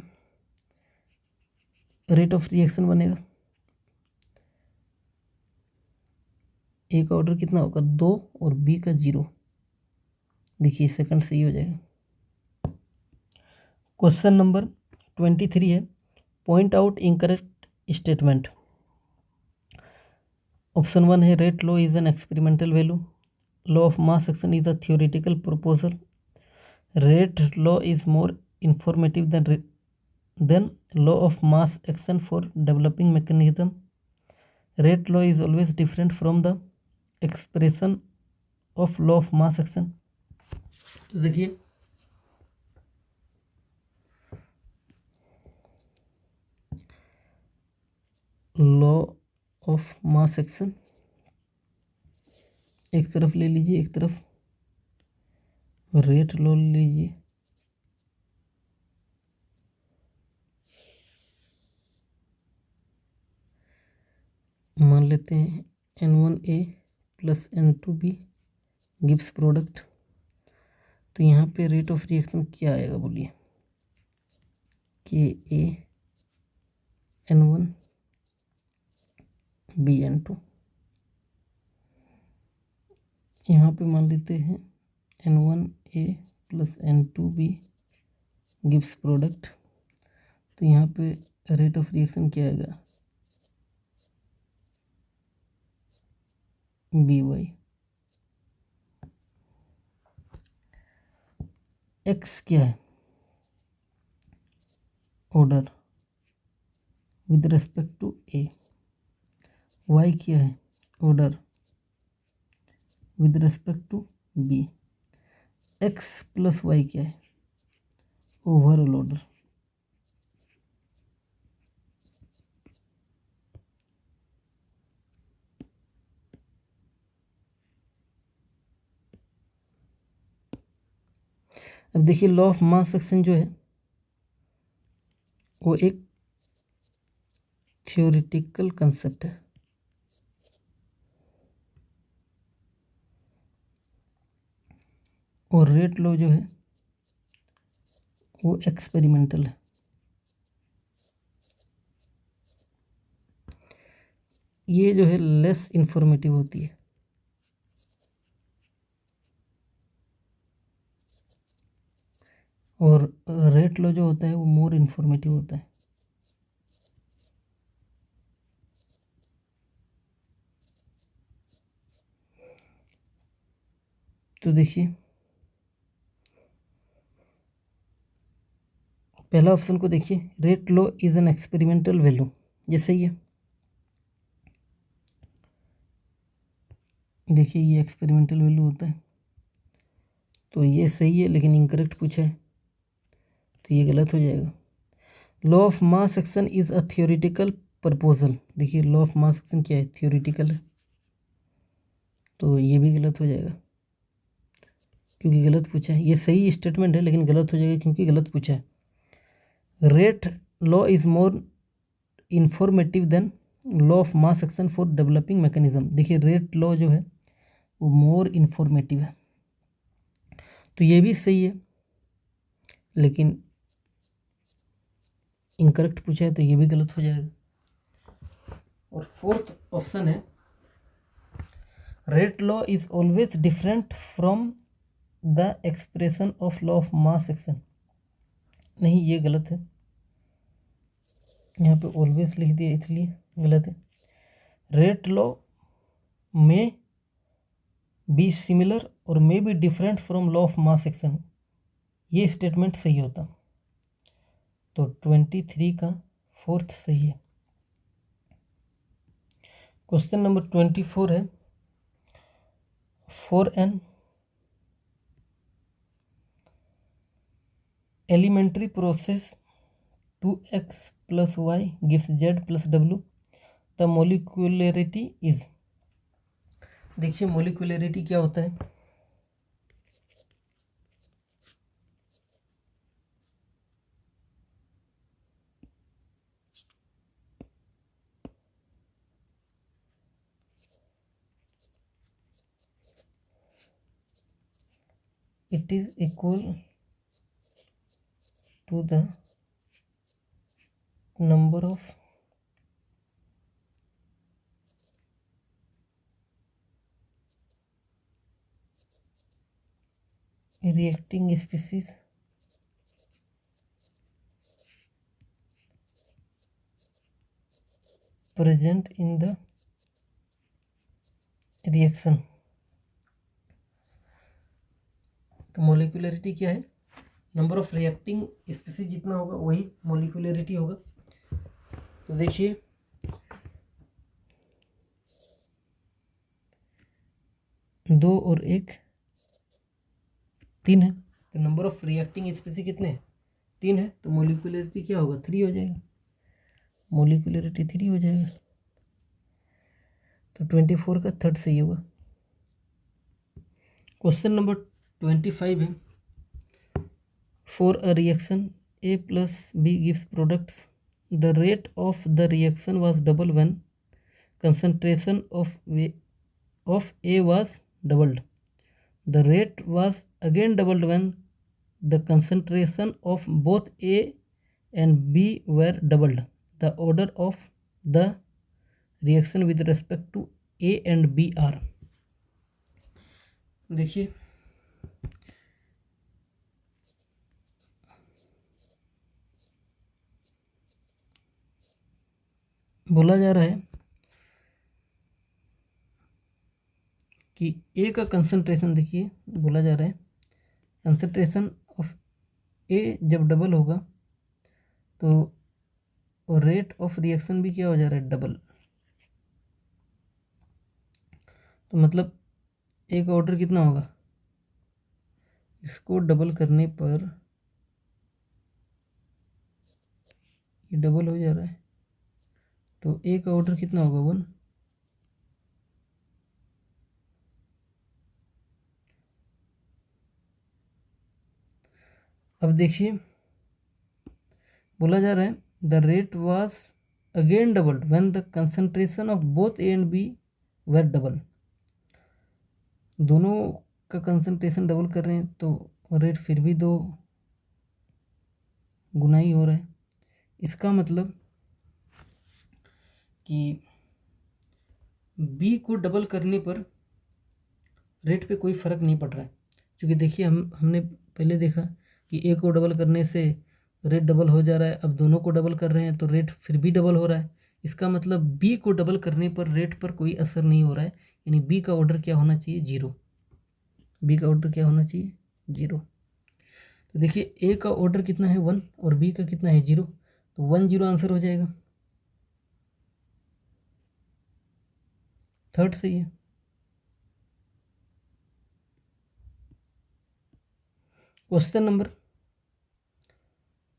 रेट ऑफ रिएक्शन बनेगा। ए का ऑर्डर कितना होगा, 2 और बी का 0। देखिए सेकंड सही हो जाएगा। क्वेश्चन नंबर 23 है, point out incorrect statement. Option 1 है rate law is an experimental value, law of mass action is a theoretical proposal, rate law is more informative than law of mass action for developing mechanism, rate law is always different from the expression of law of mass action. तो देखिए law of mass action एक तरफ ले लीजिए, एक तरफ rate law ले लीजिए। मान लेते हैं N1A plus N2B gives product. तो यहाँ पे रेट ऑफ रिएक्शन क्या आएगा बोलिए, KA N1 BN2। यहाँ पे मान लेते हैं N1A plus N2B gives product. तो यहाँ पे रेट ऑफ रिएक्शन क्या आएगा, BY। X क्या है, order with respect to A। Y क्या है, order with respect to B। X plus Y क्या है, ओवरऑल ऑर्डर। अब देखिए लॉ ऑफ मास सेक्शन जो है वो एक थ्योरेटिकल कंसेप्ट है, और रेट लॉ जो है वो एक्सपेरिमेंटल है। ये जो है लेस इंफॉर्मेटिव होती है, और रेट लॉ जो होता है वो मोर इंफॉर्मेटिव होता है। तो देखिए पहला ऑप्शन को देखिए, rate law is an experimental value, ये सही है। देखिए ये एक्सपेरिमेंटल वैल्यू होता है, तो ये सही है, लेकिन इनकरेक्ट पूछा है तो ये गलत हो जाएगा। Law of mass action is a theoretical proposal. देखिए लॉ ऑफ मास एक्शन क्या है, थियोरिटिकल है, तो ये भी गलत हो जाएगा क्योंकि गलत पूछा है। ये सही स्टेटमेंट है लेकिन गलत हो जाएगा क्योंकि गलत पूछा है। Rate law is more informative than law of mass action for developing mechanism. देखिए रेट लॉ जो है वो मोर इंफॉर्मेटिव है, तो ये भी सही है, लेकिन इनकरेक्ट पूछा है तो ये भी गलत हो जाएगा। और फोर्थ ऑप्शन है, rate law is always different from the expression of law of mass action. नहीं, ये गलत है, यहाँ पे ऑलवेज लिख दिया इसलिए गलत है। रेट लॉ में बी सिमिलर और may be different from law of mass action, ये स्टेटमेंट सही होता। तो 23 का फोर्थ सही है। क्वेश्चन नंबर 24 है, for an elementary process 2x plus y gives z plus w, the molecularity is। देखिए मोलिकुलरिटी क्या होता है, it is equal to the number of reacting species present in the reaction। तो molecularity क्या है, number of reacting species जितना होगा वही मोलिकुलरिटी होगा। तो देखिए 2 और 1 3 है, तो नंबर ऑफ रिएक्टिंग स्पीसीज कितने हैं, 3 है, तो मोलिकुलरिटी क्या होगा, 3 हो जाएगा, मोलिकुलरिटी 3 हो जाएगा। तो 24 का थर्ड सही होगा। क्वेश्चन नंबर 25 है, for a reaction A plus B gives products, the rate of the reaction was double when concentration of A was doubled. The rate was again doubled when the concentration of both A and B were doubled. The order of the reaction with respect to A and B are, देखिए बोला जा रहा है कि ए का concentration, देखिए बोला जा रहा है कंसंट्रेशन ऑफ ए जब डबल होगा तो रेट ऑफ रिएक्शन भी क्या हो जा रहा है, डबल। तो मतलब ए का ऑर्डर कितना होगा, इसको डबल करने पर ये डबल हो जा रहा है, तो ए का ऑर्डर कितना होगा, 1। अब देखिए बोला जा रहा है the rate was again doubled when the concentration of both A and B were double. दोनों का कंसंट्रेशन डबल कर रहे हैं तो रेट फिर भी 2 गुना ही हो रहा है। इसका मतलब कि बी को डबल करने पर रेट पे कोई फ़र्क नहीं पड़ रहा है, क्योंकि देखिए हमने पहले देखा कि ए को डबल करने से रेट डबल हो जा रहा है, अब दोनों को डबल कर रहे हैं तो रेट फिर भी डबल हो रहा है। इसका मतलब बी को डबल करने पर रेट पर कोई असर नहीं हो रहा है, यानी बी का ऑर्डर क्या होना चाहिए, 0। बी का ऑर्डर क्या होना चाहिए, 0। तो देखिए ए का ऑर्डर कितना है, 1 और बी का कितना है, 0, तो 1 0 आंसर हो जाएगा। थर्ड सही है। क्वेश्चन नंबर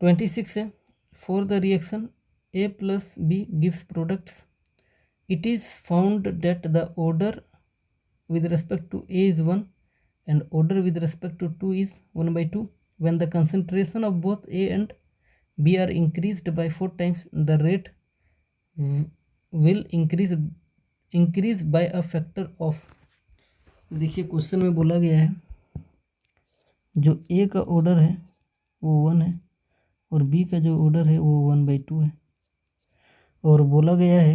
26 है, for the reaction A plus B gives products, it is found that the order with respect to A is 1 and order with respect to 2 is 1/2. When the concentration of both A and B are increased by 4 times, the rate will increase by a factor of। देखिए question में बोला गया है जो A का order है वो 1 है और B का जो ऑर्डर है वो 1/2 है, और बोला गया है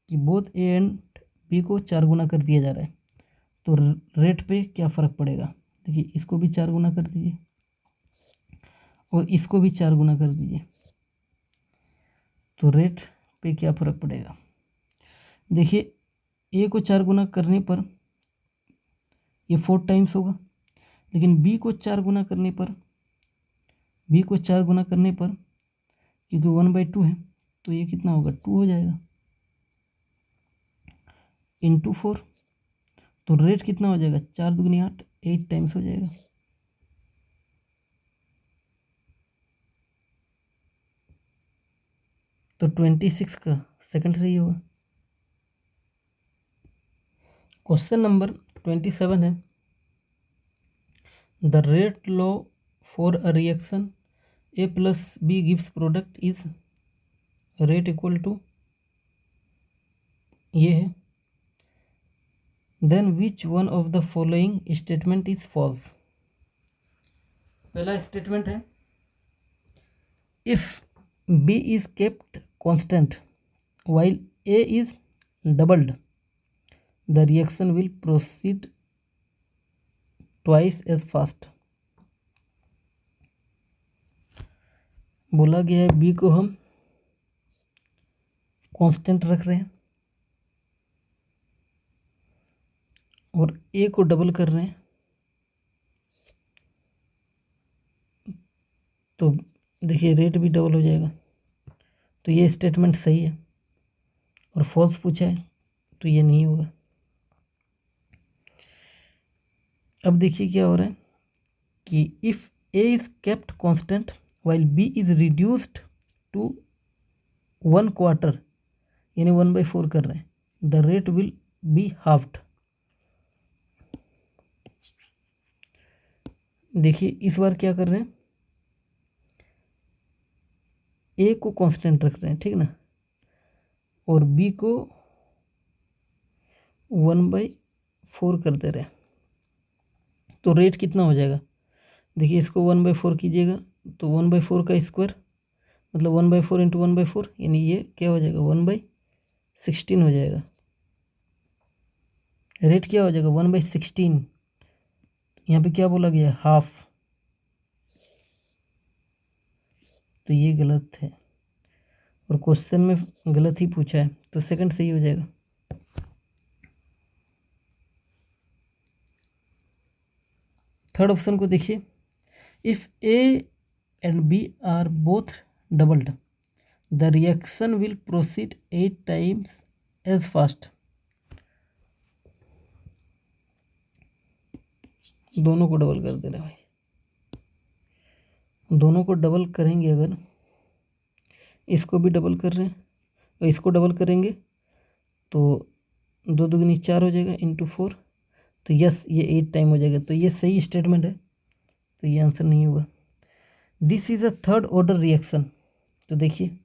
कि बोथ ए एंड बी को 4 गुना कर दिया जा रहा है, तो रेट पे क्या फ़र्क पड़ेगा। देखिए इसको भी 4 गुना कर दीजिए और इसको भी 4 गुना कर दीजिए, तो रेट पे क्या फ़र्क पड़ेगा। देखिए ए को 4 गुना करने पर ये 4 टाइम्स होगा, लेकिन बी को 4 गुना करने पर क्योंकि 1/2 है तो ये कितना होगा, 2 हो जाएगा इंटू 4, तो रेट कितना हो जाएगा, 4 दूनी 8, 8 टाइम्स हो जाएगा। तो 26 का सेकंड सही होगा। क्वेश्चन नंबर 27 है, the rate law for a reaction A plus B gives product is rate equal to ये है, then which one of the following statement is false. पहला स्टेटमेंट है if B is kept constant while A is doubled, the reaction will proceed twice as fast। बोला गया है B को हम constant रख रहे हैं और A को डबल कर रहे हैं, तो देखिए रेट भी डबल हो जाएगा, तो ये स्टेटमेंट सही है। और फॉल्स पूछा है तो ये नहीं होगा। अब देखिए क्या हो रहा है कि if A is kept constant while B is reduced to 1/4 यानी 1/4 कर रहे हैं, the rate will be halved। देखिए इस बार क्या कर रहे हैं, A को कांस्टेंट रख रहे हैं, ठीक ना, और B को 1/4 कर दे रहे हैं, तो रेट कितना हो जाएगा? देखिए इसको 1/4 कीजिएगा तो 1/4 का स्क्वायर मतलब 1/4 इंटू 1/4, यानी ये क्या हो जाएगा 1/16 हो जाएगा। रेट क्या हो जाएगा 1/16। यहाँ पे क्या बोला गया हाफ, तो ये गलत है और क्वेश्चन में गलत ही पूछा है, तो सेकंड सही हो जाएगा। थर्ड ऑप्शन को देखिए, if A and B are both doubled the reaction will proceed 8 times as fast. दोनों को डबल कर दे रहे हैं भाई, दोनों को डबल करेंगे, अगर इसको भी डबल कर रहे हैं और इसको डबल करेंगे तो 2 दूनी 4 हो जाएगा इंटू 4, तो यस ये 8 टाइम हो जाएगा, तो ये सही स्टेटमेंट है, तो ये आंसर नहीं होगा। This is a third order reaction, तो देखिए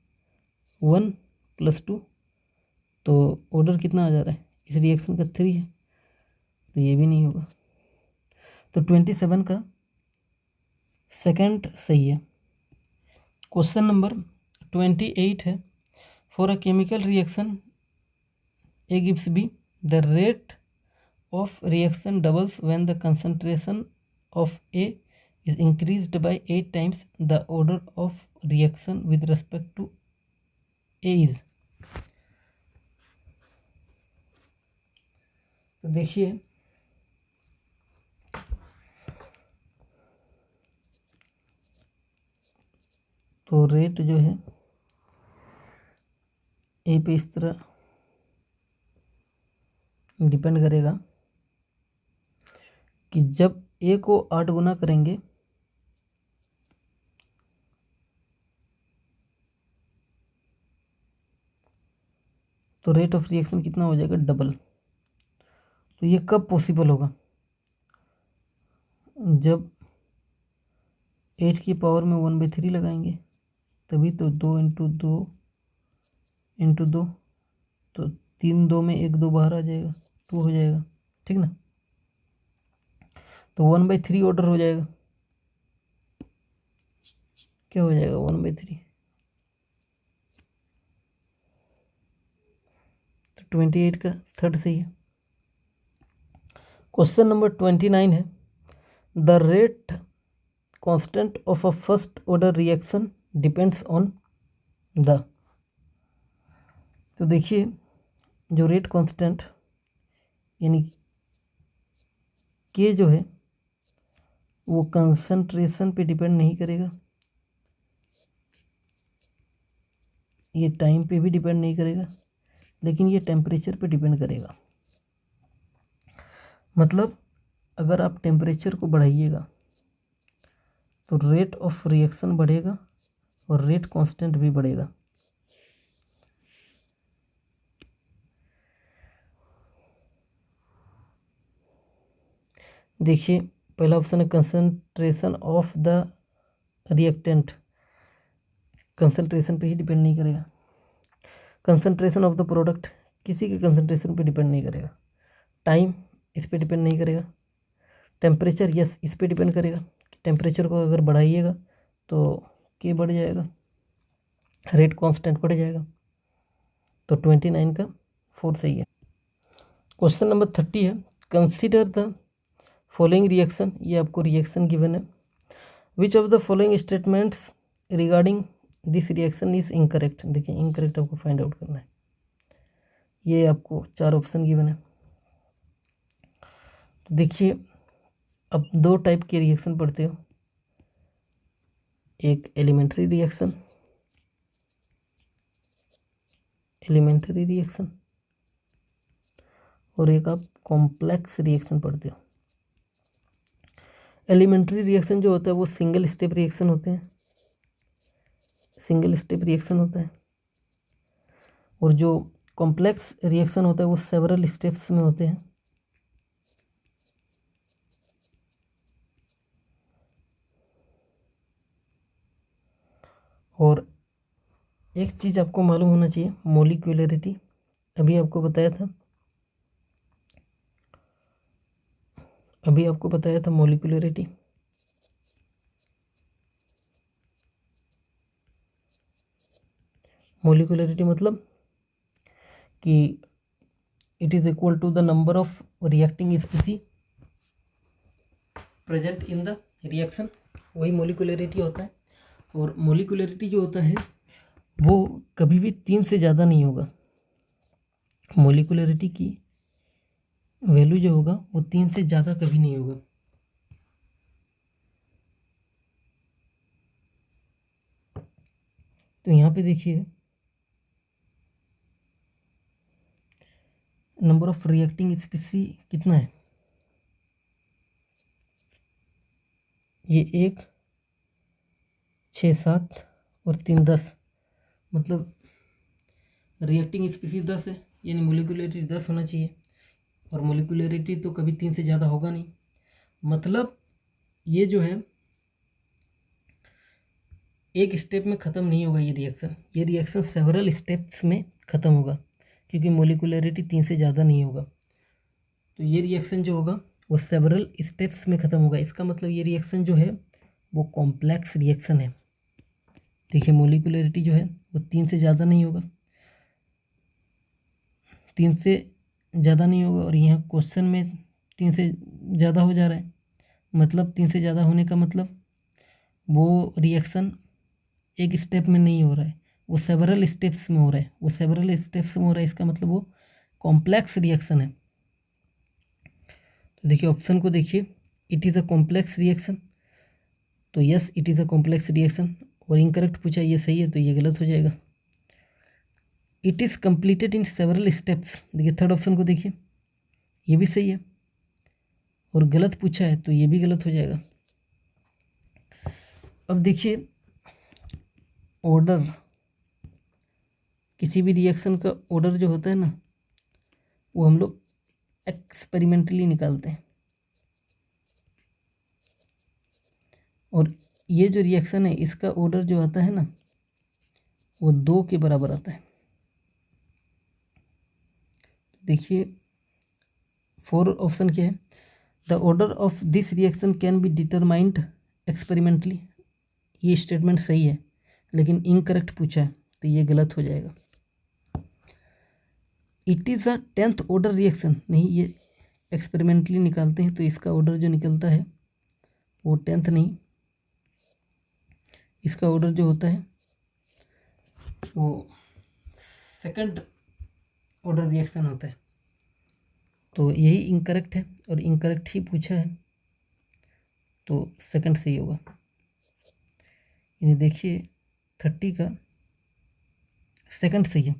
1 + 2, तो ऑर्डर कितना आ जा रहा है इस रिएक्शन का 3 है, तो ये भी नहीं होगा। तो 27 का सेकंड सही है। क्वेश्चन नंबर 28 है, for a chemical reaction A gives B, the rate of reaction doubles when the concentration of A is increased by 8 times the order of reaction with respect to A is। तो देखिए तो rate जो है ए पे इस तरह depend करेगा कि जब ए को 8 गुना करेंगे तो रेट ऑफ रिएक्शन कितना हो जाएगा डबल। तो ये कब पॉसिबल होगा? जब 8 की पावर में 1/3 लगाएंगे, तभी तो 2 इंटू 2 इंटू 2, तो 3 2 में 1 2 बाहर आ जाएगा, 2 हो जाएगा, ठीक ना। तो 1/3 ऑर्डर हो जाएगा, क्या हो जाएगा 1/3, तो 28 का थर्ड सही है। क्वेश्चन नंबर 29 है, the rate constant of a first order reaction depends on the. तो देखिए जो रेट कांस्टेंट यानी के जो है वो कंसंट्रेशन पे डिपेंड नहीं करेगा, ये टाइम पे भी डिपेंड नहीं करेगा, लेकिन ये टेम्परेचर पे डिपेंड करेगा। मतलब अगर आप टेम्परेचर को बढ़ाइएगा तो रेट ऑफ रिएक्शन बढ़ेगा और रेट कांस्टेंट भी बढ़ेगा। देखिए पहला ऑप्शन है concentration of the reactant, concentration पे ही डिपेंड नहीं करेगा। कंसंट्रेशन ऑफ द प्रोडक्ट किसी के कंसंट्रेशन पे डिपेंड नहीं करेगा। टाइम इस पे डिपेंड नहीं करेगा। टेम्परेचर यस इस पे डिपेंड करेगा, टेम्परेचर को अगर बढ़ाइएगा तो के बढ़ जाएगा, रेट कांस्टेंट बढ़ जाएगा। तो 29 का 4 सही है। क्वेश्चन नंबर 30 है, कंसीडर द फॉलोइंग रिएक्शन, ये आपको रिएक्शन गिवन है, which of the following statements regarding this reaction is incorrect. देखिए इनकरेक्ट आपको फाइंड आउट करना है, ये आपको 4 ऑप्शन गिवन है। तो देखिए अब 2 टाइप के रिएक्शन पढ़ते हो, एक एलिमेंट्री रिएक्शन और एक आप कॉम्प्लेक्स रिएक्शन पढ़ते हो। एलिमेंट्री रिएक्शन जो होता है वो सिंगल स्टेप रिएक्शन होते हैं, और जो कॉम्प्लेक्स रिएक्शन होता है वो सेवरल स्टेप्स में होते हैं। और एक चीज़ आपको मालूम होना चाहिए, मोलिक्यूलरिटी, अभी आपको बताया था अभी आपको बताया था मोलिकुलरिटी। मोलिकुलरिटी मतलब कि it is equal to the number of reacting species present in the reaction, वही मोलिकुलरिटी होता है। और मोलिकुलरिटी जो होता है वो कभी भी 3 से ज़्यादा नहीं होगा। मोलिकुलरिटी की वैल्यू जो होगा वो 3 से ज़्यादा कभी नहीं होगा। तो यहाँ पे देखिए नंबर ऑफ रिएक्टिंग स्पीसी कितना है, ये 1, 6, 7 और 3, 10, मतलब रिएक्टिंग स्पीसी 10 है, यानी मोलिकुलरिटी 10 होना चाहिए। और मोलिकुलरिटी तो कभी 3 से ज़्यादा होगा नहीं, मतलब ये जो है एक स्टेप में ख़त्म नहीं होगा। ये रिएक्शन सेवरल स्टेप्स में ख़त्म होगा, क्योंकि मोलिकुलरिटी 3 से ज़्यादा नहीं होगा। तो ये रिएक्शन जो होगा वो सेवरल स्टेप्स में ख़त्म होगा। इसका मतलब ये रिएक्शन जो है वो कॉम्प्लेक्स रिएक्शन है। देखिए मोलिकुलरिटी जो है वो 3 से ज़्यादा नहीं होगा, 3 से ज़्यादा नहीं होगा, और यहाँ क्वेश्चन में 3 से ज़्यादा हो जा रहा है। मतलब 3 से ज़्यादा होने का मतलब वो रिएक्शन एक स्टेप में नहीं हो रहा है, वो सेवरल स्टेप्स में हो रहा है। वो सेवरल स्टेप्स में हो रहा है, इसका मतलब वो कॉम्प्लेक्स रिएक्शन है। तो देखिए ऑप्शन को देखिए, it is a complex reaction, तो yes it is a complex reaction. और इनकरेक्ट पूछा, ये सही है तो ये गलत हो जाएगा। It is completed in several steps, देखिए थर्ड ऑप्शन को देखिए, ये भी सही है। और गलत पूछा है तो ये भी गलत हो जाएगा। अब देखिए ऑर्डर, किसी भी रिएक्शन का ऑर्डर जो होता है ना वो हम लोग एक्सपेरिमेंटली निकालते हैं। और ये जो रिएक्शन है इसका ऑर्डर जो आता है ना वो 2 के बराबर आता है। देखिए 4 ऑप्शन क्या है, the order of this reaction can be determined experimentally, ये स्टेटमेंट सही है, लेकिन इनकरेक्ट पूछा है तो ये गलत हो जाएगा। It is a 10th order reaction, नहीं ये एक्सपेरिमेंटली निकालते हैं तो इसका ऑर्डर जो निकलता है वो 10th नहीं, इसका ऑर्डर जो होता है वो 2nd ऑर्डर रिएक्शन होता है। तो यही इनकरेक्ट है, और इनकरेक्ट ही पूछा है तो 2nd सही होगा। यानी देखिए 30 का 2nd सही है।